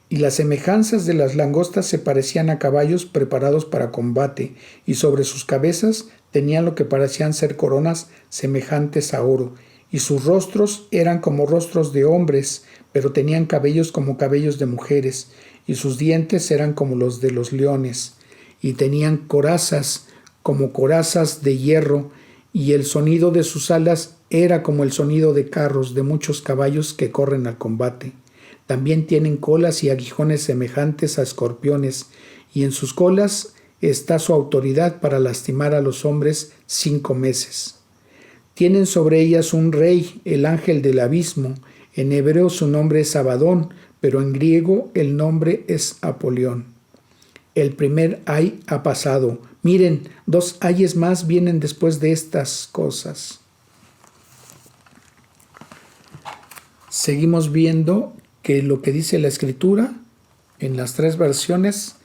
Y las semejanzas de las langostas se parecían a caballos preparados para combate, y sobre sus cabezas tenían lo que parecían ser coronas semejantes a oro, y sus rostros eran como rostros de hombres, pero tenían cabellos como cabellos de mujeres, y sus dientes eran como los de los leones, y tenían corazas como corazas de hierro, y el sonido de sus alas era como el sonido de carros de muchos caballos que corren al combate. También tienen colas y aguijones semejantes a escorpiones, y en sus colas está su autoridad para lastimar a los hombres 5 meses. Tienen sobre ellas un rey, el ángel del abismo. En hebreo su nombre es Abadón, pero en griego el nombre es Apolión. El primer ay ha pasado. Miren, 2 ayes más vienen después de estas cosas. Seguimos viendo que lo que dice la Escritura en las 3 versiones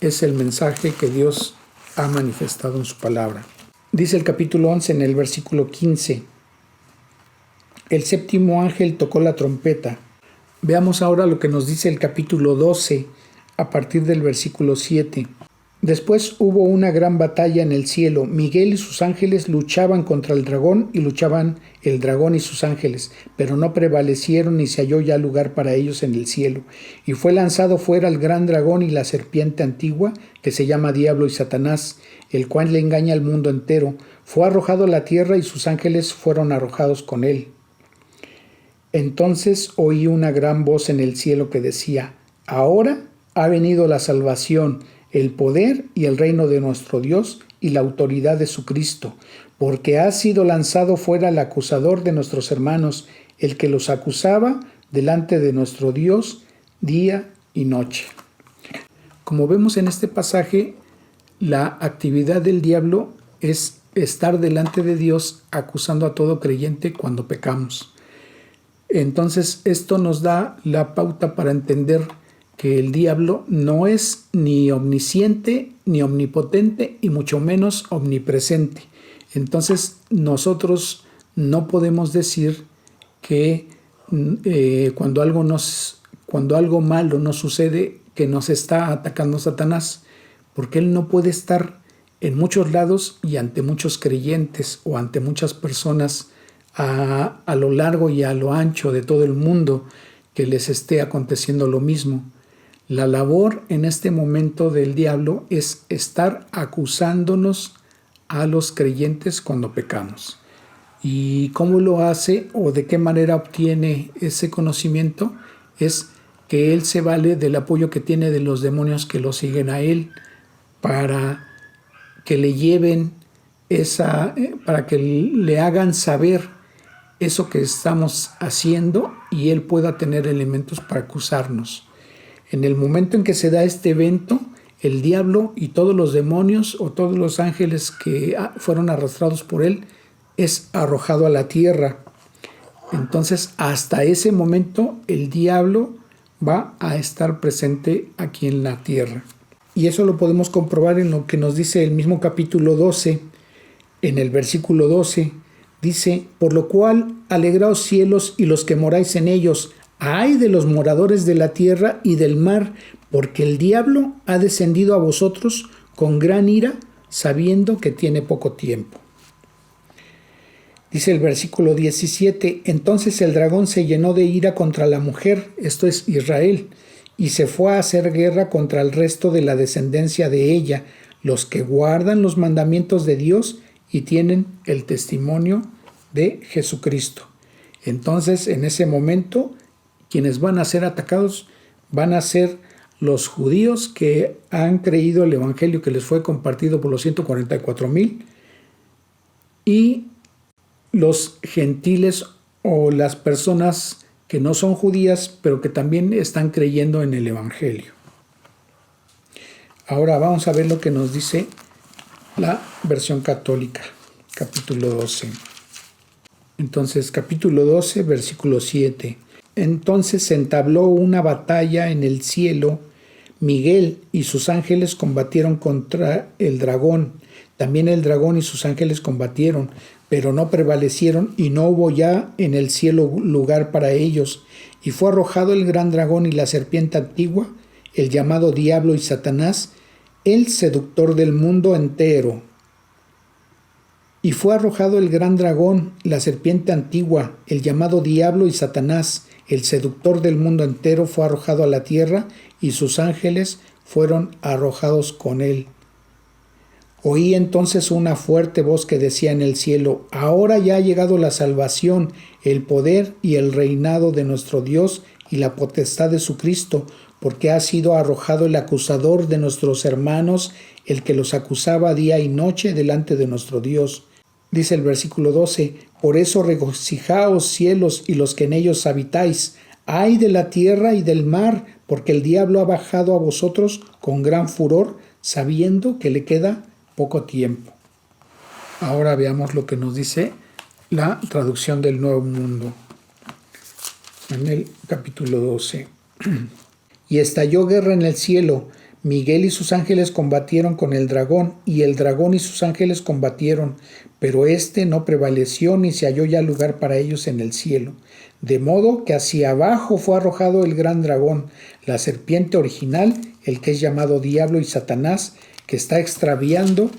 es el mensaje que Dios ha manifestado en su palabra. Dice el capítulo 11 en el versículo 15: el 7º ángel tocó la trompeta. Veamos ahora lo que nos dice el capítulo 12 a partir del versículo 7. Después hubo una gran batalla en el cielo. Miguel y sus ángeles luchaban contra el dragón, y luchaban el dragón y sus ángeles, pero no prevalecieron, ni se halló ya lugar para ellos en el cielo. Y fue lanzado fuera el gran dragón y la serpiente antigua, que se llama Diablo y Satanás, el cual le engaña al mundo entero. Fue arrojado a la tierra, y sus ángeles fueron arrojados con él. Entonces oí una gran voz en el cielo que decía: ahora ha venido la salvación, el poder y el reino de nuestro Dios y la autoridad de su Cristo, porque ha sido lanzado fuera el acusador de nuestros hermanos, el que los acusaba delante de nuestro Dios día y noche. Como vemos en este pasaje, la actividad del diablo es estar delante de Dios acusando a todo creyente cuando pecamos. Entonces esto nos da la pauta para entender que el diablo no es ni omnisciente, ni omnipotente, y mucho menos omnipresente. Entonces nosotros no podemos decir que cuando algo malo nos sucede, que nos está atacando Satanás, porque él no puede estar en muchos lados y ante muchos creyentes o ante muchas personas a lo largo y a lo ancho de todo el mundo que les esté aconteciendo lo mismo. La labor en este momento del diablo es estar acusándonos a los creyentes cuando pecamos. ¿Y cómo lo hace o de qué manera obtiene ese conocimiento? Es que él se vale del apoyo que tiene de los demonios que lo siguen a él para que le lleven para que le hagan saber eso que estamos haciendo y él pueda tener elementos para acusarnos. En el momento en que se da este evento, el diablo y todos los demonios o todos los ángeles que fueron arrastrados por él es arrojado a la tierra. Entonces, hasta ese momento, el diablo va a estar presente aquí en la tierra. Y eso lo podemos comprobar en lo que nos dice el mismo capítulo 12, en el versículo 12. Dice: por lo cual, alegraos cielos y los que moráis en ellos. ¡Ay de los moradores de la tierra y del mar! Porque el diablo ha descendido a vosotros con gran ira, sabiendo que tiene poco tiempo. Dice el versículo 17: entonces el dragón se llenó de ira contra la mujer, esto es Israel, y se fue a hacer guerra contra el resto de la descendencia de ella, los que guardan los mandamientos de Dios y tienen el testimonio de Jesucristo. Entonces, en ese momento, quienes van a ser atacados van a ser los judíos que han creído el evangelio que les fue compartido por los 144,000 y los gentiles o las personas que no son judías pero que también están creyendo en el evangelio. Ahora vamos a ver lo que nos dice la versión católica, capítulo 12. Entonces, capítulo 12, versículo 7. Entonces se entabló una batalla en el cielo. Miguel y sus ángeles combatieron contra el dragón. También el dragón y sus ángeles combatieron, pero no prevalecieron, y no hubo ya en el cielo lugar para ellos. Y fue arrojado el gran dragón y la serpiente antigua, el llamado Diablo y Satanás, el seductor del mundo entero. Y fue arrojado el gran dragón, la serpiente antigua, el llamado Diablo y Satanás, el seductor del mundo entero, fue arrojado a la tierra, y sus ángeles fueron arrojados con él. Oí entonces una fuerte voz que decía en el cielo: ahora ya ha llegado la salvación, el poder y el reinado de nuestro Dios y la potestad de su Cristo, porque ha sido arrojado el acusador de nuestros hermanos, el que los acusaba día y noche delante de nuestro Dios. Dice el versículo 12: por eso regocijaos, cielos, y los que en ellos habitáis. Ay de la tierra y del mar, porque el diablo ha bajado a vosotros con gran furor, sabiendo que le queda poco tiempo. Ahora veamos lo que nos dice la traducción del Nuevo Mundo en el capítulo 12. Y estalló guerra en el cielo. Miguel y sus ángeles combatieron con el dragón, y el dragón y sus ángeles combatieron, pero éste no prevaleció, ni se halló ya lugar para ellos en el cielo. De modo que hacia abajo fue arrojado el gran dragón, la serpiente original, el que es llamado Diablo y Satanás, que está extraviando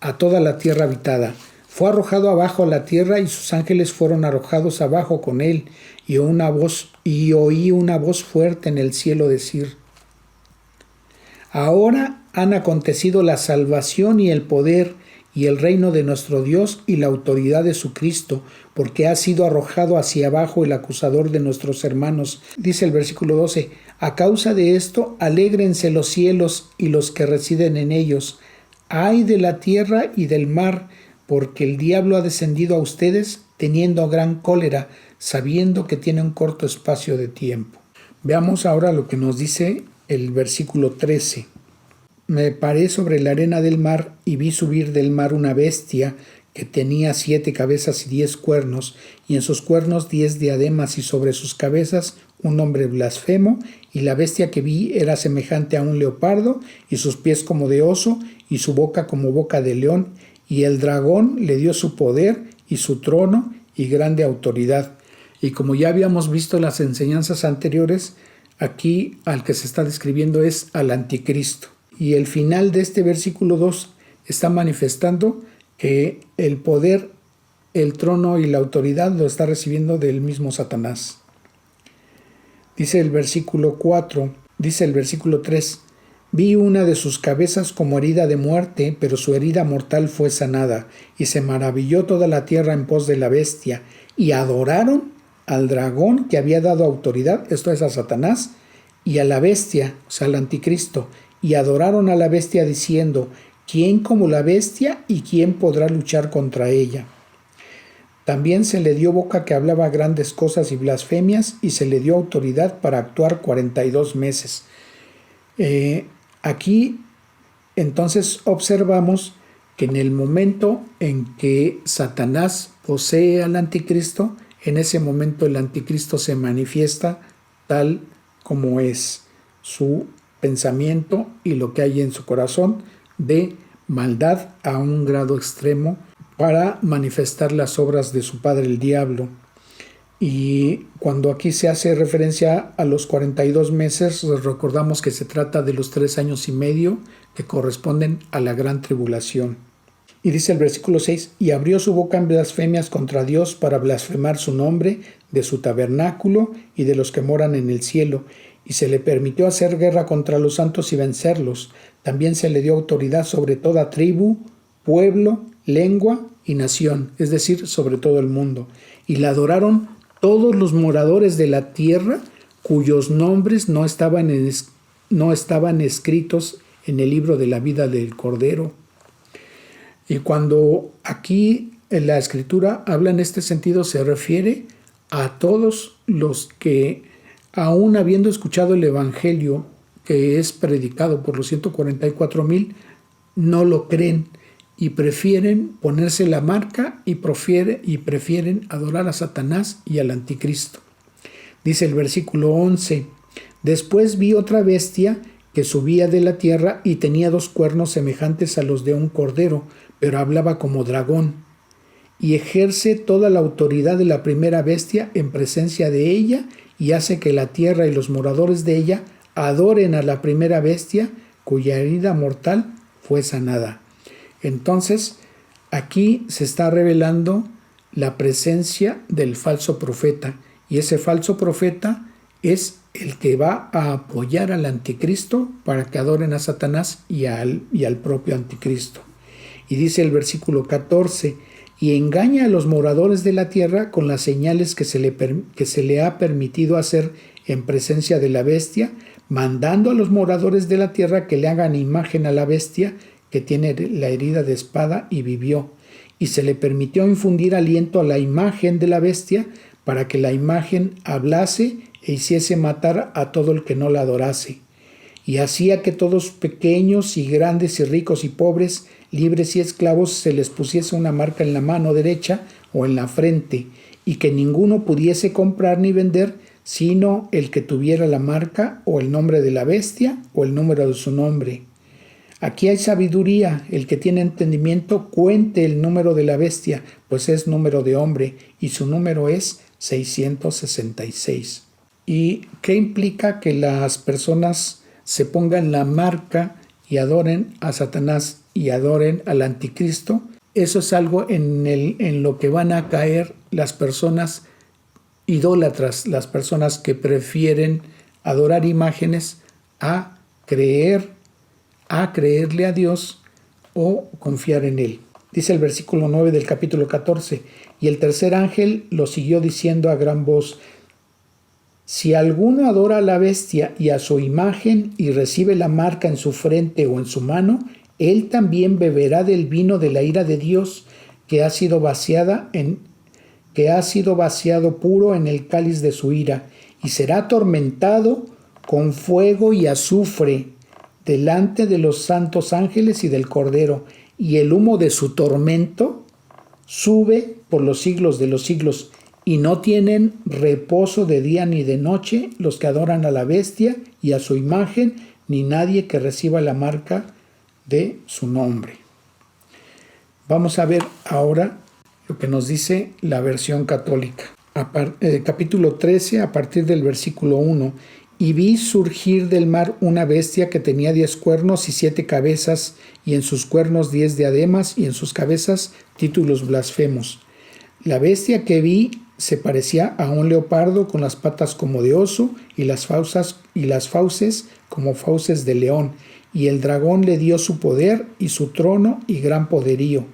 a toda la tierra habitada. Fue arrojado abajo a la tierra, y sus ángeles fueron arrojados abajo con él, y oí una voz fuerte en el cielo decir: ahora han acontecido la salvación y el poder y el reino de nuestro Dios y la autoridad de su Cristo, porque ha sido arrojado hacia abajo el acusador de nuestros hermanos. Dice el versículo 12: a causa de esto, alégrense los cielos y los que residen en ellos. Ay de la tierra y del mar, porque el diablo ha descendido a ustedes teniendo gran cólera, sabiendo que tiene un corto espacio de tiempo. Veamos ahora lo que nos dice el versículo 13. Me paré sobre la arena del mar y vi subir del mar una bestia que tenía 7 cabezas y 10 cuernos, y en sus cuernos 10 diademas, y sobre sus cabezas un nombre blasfemo, y la bestia que vi era semejante a un leopardo, y sus pies como de oso, y su boca como boca de león, y el dragón le dio su poder y su trono y grande autoridad. Y como ya habíamos visto en las enseñanzas anteriores, aquí al que se está describiendo es al anticristo. Y el final de este versículo 2 está manifestando que el poder, el trono y la autoridad lo está recibiendo del mismo Satanás. Dice el versículo 4, dice el versículo 3: vi una de sus cabezas como herida de muerte, pero su herida mortal fue sanada, y se maravilló toda la tierra en pos de la bestia, y adoraron al dragón que había dado autoridad, esto es a Satanás, y a la bestia, o sea, al anticristo, y adoraron a la bestia diciendo: ¿quién como la bestia y quién podrá luchar contra ella? También se le dio boca que hablaba grandes cosas y blasfemias, y se le dio autoridad para actuar 42 meses. Aquí entonces observamos que en el momento en que Satanás posee al anticristo, en ese momento el anticristo se manifiesta tal como es su pensamiento y lo que hay en su corazón de maldad a un grado extremo para manifestar las obras de su padre el diablo. Y cuando aquí se hace referencia a los 42 meses, recordamos que se trata de los 3 años y medio que corresponden a la gran tribulación. Y dice el versículo 6: y abrió su boca en blasfemias contra Dios para blasfemar su nombre, de su tabernáculo y de los que moran en el cielo. Y se le permitió hacer guerra contra los santos y vencerlos. También se le dio autoridad sobre toda tribu, pueblo, lengua y nación, es decir, sobre todo el mundo. Y la adoraron todos los moradores de la tierra, cuyos nombres no estaban escritos en el libro de la vida del Cordero. Y cuando aquí en la Escritura habla en este sentido, se refiere a todos los que, aún habiendo escuchado el Evangelio que es predicado por los 144,000, no lo creen y prefieren ponerse la marca y prefieren adorar a Satanás y al anticristo. Dice el versículo 11: después vi otra bestia que subía de la tierra y tenía 2 cuernos semejantes a los de un cordero, pero hablaba como dragón, y ejerce toda la autoridad de la primera bestia en presencia de ella, y hace que la tierra y los moradores de ella adoren a la primera bestia, cuya herida mortal fue sanada. Entonces, aquí se está revelando la presencia del falso profeta, y ese falso profeta es el que va a apoyar al anticristo para que adoren a Satanás y al propio anticristo. Y dice el versículo 14, y engaña a los moradores de la tierra con las señales que se le ha permitido hacer en presencia de la bestia, mandando a los moradores de la tierra que le hagan imagen a la bestia que tiene la herida de espada y vivió. Y se le permitió infundir aliento a la imagen de la bestia para que la imagen hablase e hiciese matar a todo el que no la adorase. Y hacía que todos, pequeños y grandes y ricos y pobres, libres y esclavos, se les pusiese una marca en la mano derecha o en la frente, y que ninguno pudiese comprar ni vender, sino el que tuviera la marca o el nombre de la bestia o el número de su nombre. Aquí hay sabiduría. El que tiene entendimiento cuente el número de la bestia, pues es número de hombre, y su número es 666. ¿Y qué implica que las personas se pongan la marca y adoren a Satanás y adoren al anticristo? Eso es algo en lo que van a caer las personas idólatras, las personas que prefieren adorar imágenes a creerle a Dios o confiar en Él. Dice el versículo 9 del capítulo 14, y el tercer ángel lo siguió diciendo a gran voz, si alguno adora a la bestia y a su imagen y recibe la marca en su frente o en su mano, él también beberá del vino de la ira de Dios que ha sido vaciado puro en el cáliz de su ira, y será atormentado con fuego y azufre delante de los santos ángeles y del Cordero, y el humo de su tormento sube por los siglos de los siglos, y no tienen reposo de día ni de noche los que adoran a la bestia y a su imagen, ni nadie que reciba la marca de su nombre. Vamos a ver ahora lo que nos dice la versión católica. Capítulo 13, a partir del versículo 1. Y vi surgir del mar una bestia que tenía 10 cuernos y 7 cabezas, y en sus cuernos 10 diademas, y en sus cabezas títulos blasfemos. La bestia que vi se parecía a un leopardo, con las patas como de oso y las fauces como fauces de león, y el dragón le dio su poder y su trono y gran poderío.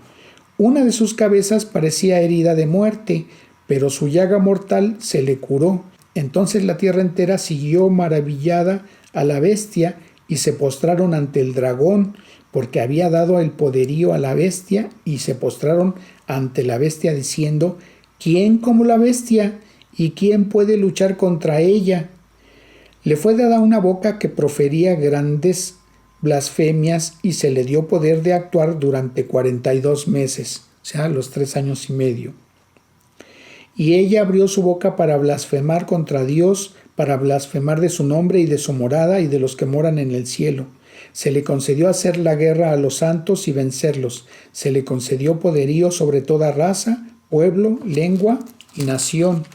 Una de sus cabezas parecía herida de muerte, pero su llaga mortal se le curó. Entonces la tierra entera siguió maravillada a la bestia, y se postraron ante el dragón, porque había dado el poderío a la bestia, y se postraron ante la bestia diciendo, ¿quién como la bestia? ¿Y quién puede luchar contra ella? Le fue dada una boca que profería grandes blasfemias, y se le dio poder de actuar durante 42 meses, o sea, los 3 años y medio. Y ella abrió su boca para blasfemar contra Dios, para blasfemar de su nombre y de su morada y de los que moran en el cielo. Se le concedió hacer la guerra a los santos y vencerlos. Se le concedió poderío sobre toda raza, pueblo, lengua y nación.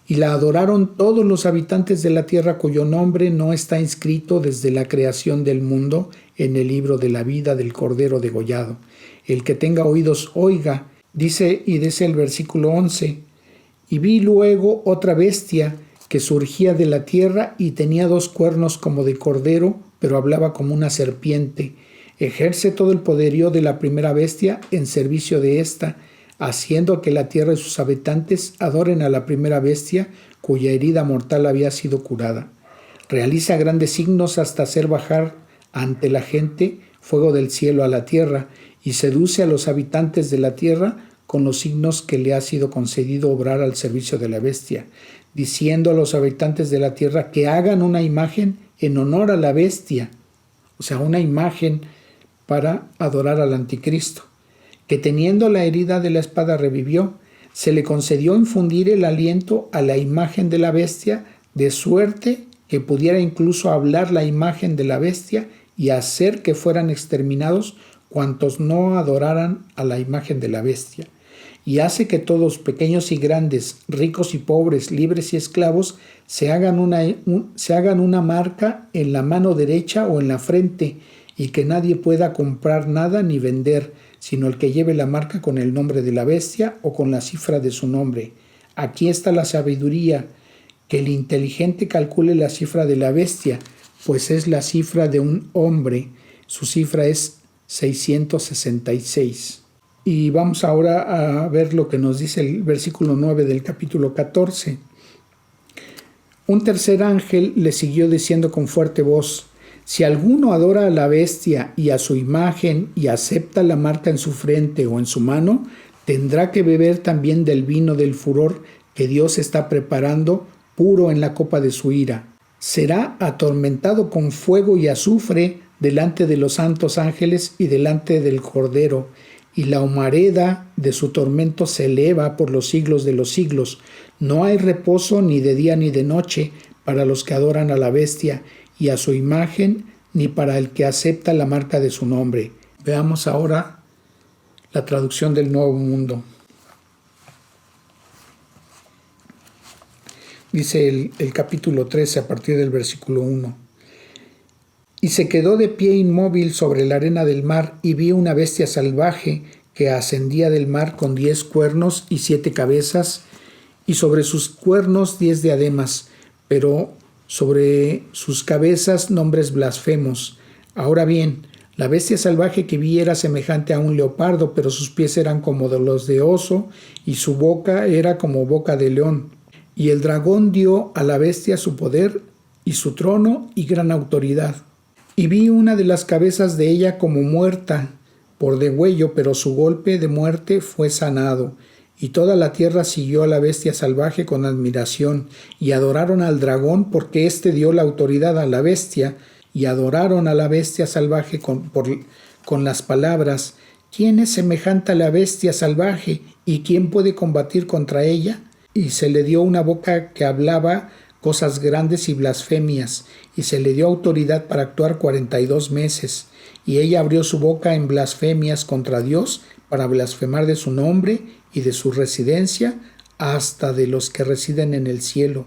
Y la adoraron todos los habitantes de la tierra cuyo nombre no está inscrito desde la creación del mundo en el libro de la vida del Cordero degollado. El que tenga oídos oiga. Dice el versículo 11, y vi luego otra bestia que surgía de la tierra y tenía 2 cuernos como de cordero, pero hablaba como una serpiente. Ejerce todo el poderío de la primera bestia en servicio de esta, haciendo que la tierra y sus habitantes adoren a la primera bestia, cuya herida mortal había sido curada. Realiza grandes signos hasta hacer bajar ante la gente fuego del cielo a la tierra, y seduce a los habitantes de la tierra con los signos que le ha sido concedido obrar al servicio de la bestia, diciendo a los habitantes de la tierra que hagan una imagen en honor a la bestia, o sea, una imagen para adorar al anticristo, que teniendo la herida de la espada revivió. Se le concedió infundir el aliento a la imagen de la bestia, de suerte que pudiera incluso hablar la imagen de la bestia y hacer que fueran exterminados cuantos no adoraran a la imagen de la bestia. Y hace que todos, pequeños y grandes, ricos y pobres, libres y esclavos, se hagan una marca en la mano derecha o en la frente, y que nadie pueda comprar nada ni vender, sino el que lleve la marca con el nombre de la bestia o con la cifra de su nombre. Aquí está la sabiduría, que el inteligente calcule la cifra de la bestia, pues es la cifra de un hombre. Su cifra es 666. Y vamos ahora a ver lo que nos dice el versículo 9 del capítulo 14. Un tercer ángel le siguió diciendo con fuerte voz: si alguno adora a la bestia y a su imagen y acepta la marca en su frente o en su mano, tendrá que beber también del vino del furor que Dios está preparando, puro en la copa de su ira. Será atormentado con fuego y azufre delante de los santos ángeles y delante del Cordero, y la humareda de su tormento se eleva por los siglos de los siglos. No hay reposo ni de día ni de noche para los que adoran a la bestia y a su imagen, ni para el que acepta la marca de su nombre. Veamos ahora la traducción del Nuevo Mundo. Dice el capítulo 13 a partir del versículo 1. Y se quedó de pie inmóvil sobre la arena del mar, y vi una bestia salvaje que ascendía del mar con 10 cuernos y 7 cabezas, y sobre sus cuernos 10 diademas, pero sobre sus cabezas nombres blasfemos. Ahora bien, la bestia salvaje que vi era semejante a un leopardo, pero sus pies eran como de los de oso, y su boca era como boca de león. Y el dragón dio a la bestia su poder y su trono y gran autoridad. Y vi una de las cabezas de ella como muerta por degüello, pero su golpe de muerte fue sanado. Y toda la tierra siguió a la bestia salvaje con admiración, y adoraron al dragón porque éste dio la autoridad a la bestia, y adoraron a la bestia salvaje con las palabras: ¿quién es semejante a la bestia salvaje y quién puede combatir contra ella? Y se le dio una boca que hablaba cosas grandes y blasfemias, y se le dio autoridad para actuar 42 meses. Y ella abrió su boca en blasfemias contra Dios, para blasfemar de su nombre y de su residencia, hasta de los que residen en el cielo.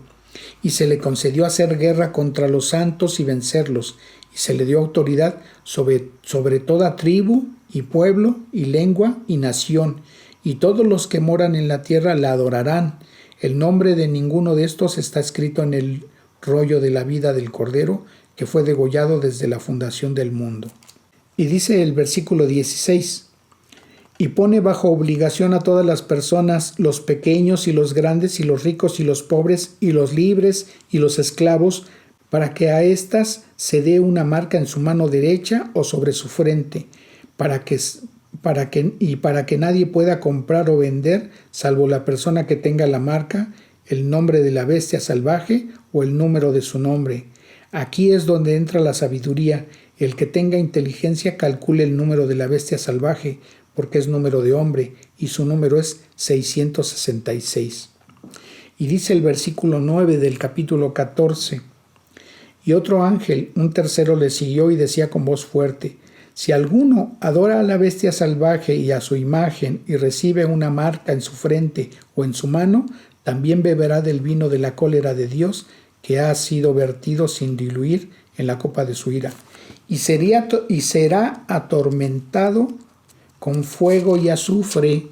Y se le concedió hacer guerra contra los santos y vencerlos, y se le dio autoridad sobre toda tribu y pueblo y lengua y nación, y todos los que moran en la tierra la adorarán. El nombre de ninguno de estos está escrito en el rollo de la vida del Cordero, que fue degollado desde la fundación del mundo. Y dice el versículo 16: y pone bajo obligación a todas las personas, los pequeños y los grandes, y los ricos y los pobres, y los libres y los esclavos, para que a éstas se dé una marca en su mano derecha o sobre su frente, para que nadie pueda comprar o vender, salvo la persona que tenga la marca, el nombre de la bestia salvaje o el número de su nombre. Aquí es donde entra la sabiduría. El que tenga inteligencia calcule el número de la bestia salvaje, porque es número de hombre, y su número es 666. Y dice el versículo 9 del capítulo 14: y otro ángel, un tercero, le siguió y decía con voz fuerte: si alguno adora a la bestia salvaje y a su imagen y recibe una marca en su frente o en su mano, también beberá del vino de la cólera de Dios, que ha sido vertido sin diluir en la copa de su ira, y será atormentado con fuego y azufre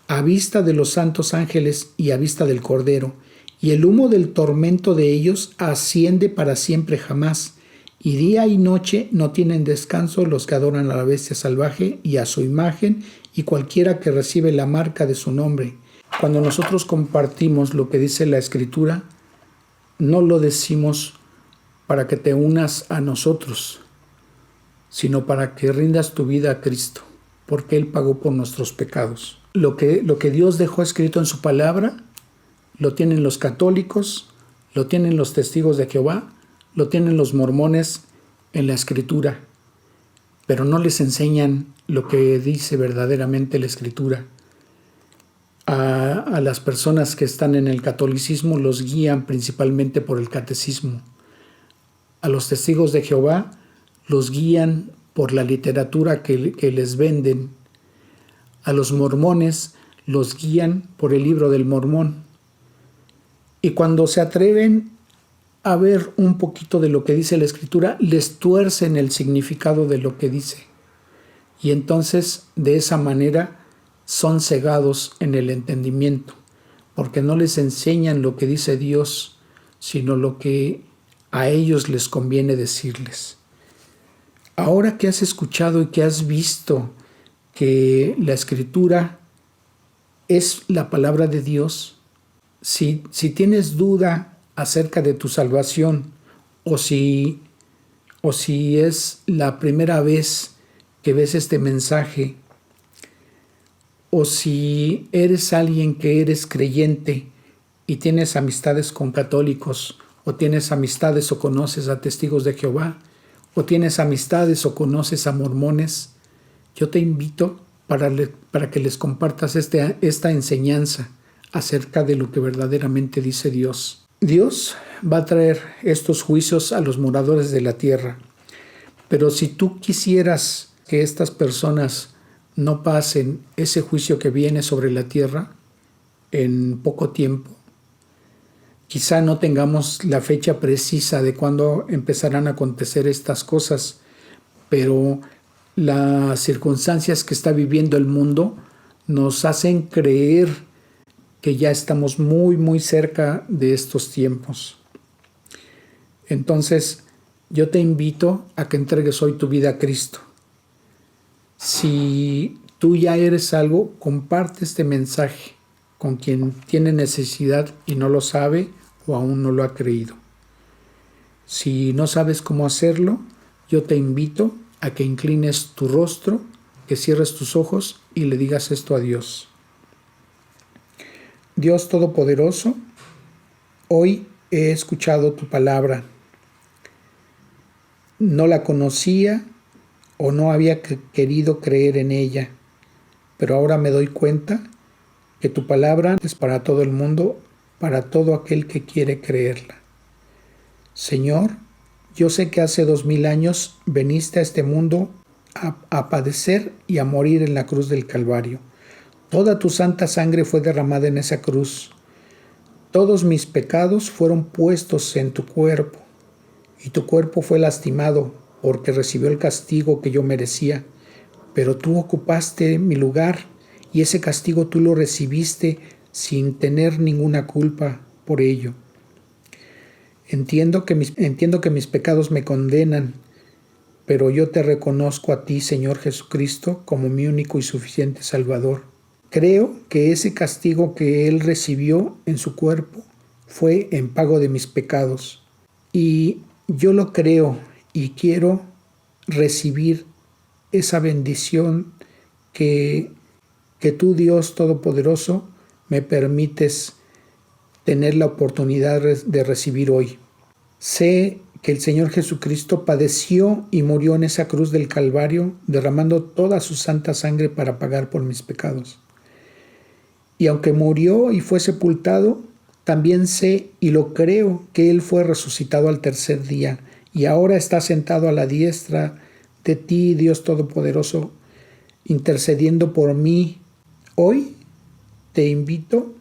a vista de los santos ángeles y a vista del Cordero, y el humo del tormento de ellos asciende para siempre jamás. Y día y noche no tienen descanso los que adoran a la bestia salvaje y a su imagen, y cualquiera que recibe la marca de su nombre. Cuando nosotros compartimos lo que dice la Escritura, no lo decimos para que te unas a nosotros, sino para que rindas tu vida a Cristo, porque Él pagó por nuestros pecados. Lo que Dios dejó escrito en su palabra, lo tienen los católicos, lo tienen los testigos de Jehová, lo tienen los mormones en la Escritura, pero no les enseñan lo que dice verdaderamente la Escritura. A las personas que están en el catolicismo los guían principalmente por el catecismo. A los testigos de Jehová los guían por la literatura que les venden. A los mormones los guían por el libro del Mormón. Y cuando se atreven a ver un poquito de lo que dice la Escritura, les tuercen el significado de lo que dice. Y entonces, de esa manera, son cegados en el entendimiento, porque no les enseñan lo que dice Dios, sino lo que a ellos les conviene decirles. Ahora que has escuchado y que has visto que la Escritura es la palabra de Dios, si tienes duda acerca de tu salvación o si es la primera vez que ves este mensaje, o si eres alguien que eres creyente y tienes amistades con católicos, o tienes amistades o conoces a testigos de Jehová, o tienes amistades o conoces a mormones, yo te invito para que les compartas esta enseñanza acerca de lo que verdaderamente dice Dios. Dios va a traer estos juicios a los moradores de la tierra, pero si tú quisieras que estas personas no pasen ese juicio que viene sobre la tierra en poco tiempo, quizá no tengamos la fecha precisa de cuándo empezarán a acontecer estas cosas, pero las circunstancias que está viviendo el mundo nos hacen creer que ya estamos muy, muy cerca de estos tiempos. Entonces, yo te invito a que entregues hoy tu vida a Cristo. Si tú ya eres algo, comparte este mensaje con quien tiene necesidad y no lo sabe o aún no lo ha creído. Si no sabes cómo hacerlo, yo te invito a que inclines tu rostro, que cierres tus ojos y le digas esto a Dios. Dios Todopoderoso, hoy he escuchado tu palabra. No la conocía o no había querido creer en ella, pero ahora me doy cuenta que tu palabra es para todo el mundo, para todo aquel que quiere creerla. Señor, yo sé que hace 2000 años veniste a este mundo a padecer y a morir en la cruz del Calvario. Toda tu santa sangre fue derramada en esa cruz. Todos mis pecados fueron puestos en tu cuerpo, y tu cuerpo fue lastimado porque recibió el castigo que yo merecía. Pero tú ocupaste mi lugar, y ese castigo tú lo recibiste sin tener ninguna culpa por ello. Entiendo que mis pecados me condenan, pero yo te reconozco a ti, Señor Jesucristo, como mi único y suficiente Salvador. Creo que ese castigo que Él recibió en su cuerpo fue en pago de mis pecados. Y yo lo creo y quiero recibir esa bendición que tú, Dios Todopoderoso, me permites tener la oportunidad de recibir hoy. Sé que el Señor Jesucristo padeció y murió en esa cruz del Calvario, derramando toda su santa sangre para pagar por mis pecados. Y aunque murió y fue sepultado, también sé y lo creo que Él fue resucitado al tercer día y ahora está sentado a la diestra de ti, Dios Todopoderoso, intercediendo por mí. Hoy te invito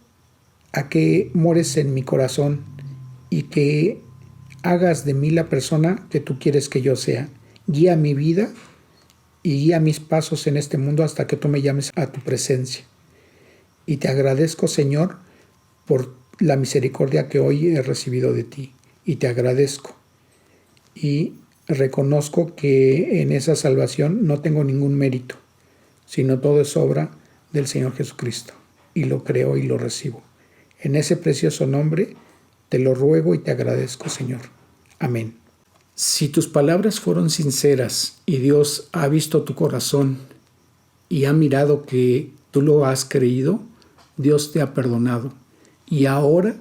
a que mores en mi corazón y que hagas de mí la persona que tú quieres que yo sea. Guía mi vida y guía mis pasos en este mundo hasta que tú me llames a tu presencia. Y te agradezco, Señor, por la misericordia que hoy he recibido de ti. Y te agradezco. Y reconozco que en esa salvación no tengo ningún mérito, sino todo es obra del Señor Jesucristo. Y lo creo y lo recibo. En ese precioso nombre te lo ruego y te agradezco, Señor. Amén. Si tus palabras fueron sinceras y Dios ha visto tu corazón y ha mirado que tú lo has creído, Dios te ha perdonado y ahora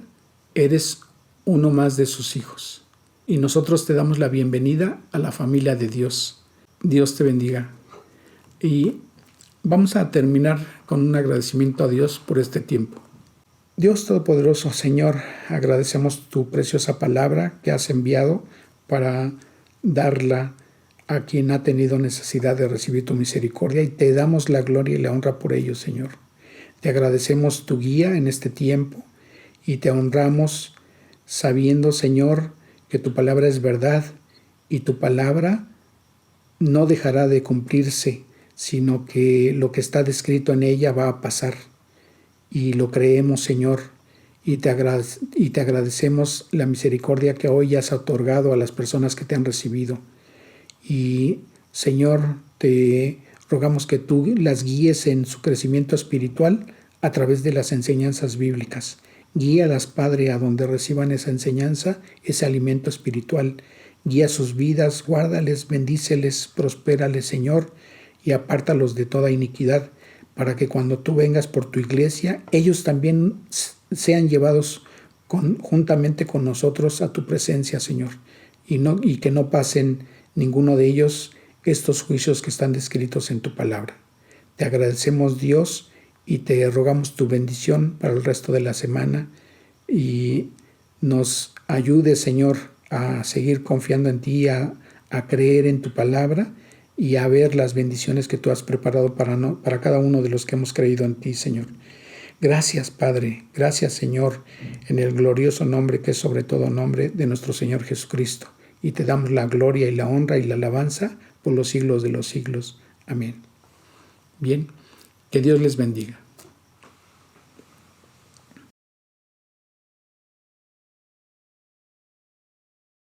eres uno más de sus hijos. Y nosotros te damos la bienvenida a la familia de Dios. Dios te bendiga. Y vamos a terminar con un agradecimiento a Dios por este tiempo. Dios Todopoderoso, Señor, agradecemos tu preciosa palabra que has enviado para darla a quien ha tenido necesidad de recibir tu misericordia y te damos la gloria y la honra por ello, Señor. Te agradecemos tu guía en este tiempo y te honramos sabiendo, Señor, que tu palabra es verdad y tu palabra no dejará de cumplirse, sino que lo que está descrito en ella va a pasar. Y lo creemos, Señor, y te agradecemos la misericordia que hoy has otorgado a las personas que te han recibido. Y Señor, te rogamos que tú las guíes en su crecimiento espiritual a través de las enseñanzas bíblicas. Guíalas, Padre, a donde reciban esa enseñanza, ese alimento espiritual. Guía sus vidas, guárdales, bendíceles, prospérales, Señor, y apártalos de toda iniquidad, para que cuando tú vengas por tu iglesia, ellos también sean llevados juntamente con nosotros a tu presencia, Señor, y que no pasen ninguno de ellos estos juicios que están descritos en tu palabra. Te agradecemos, Dios, y te rogamos tu bendición para el resto de la semana y nos ayude, Señor, a seguir confiando en ti, a creer en tu palabra y a ver las bendiciones que tú has preparado para cada uno de los que hemos creído en ti, Señor. Gracias, Padre. Gracias, Señor, en el glorioso nombre que es sobre todo nombre de nuestro Señor Jesucristo. Y te damos la gloria y la honra y la alabanza por los siglos de los siglos. Amén. Bien, que Dios les bendiga.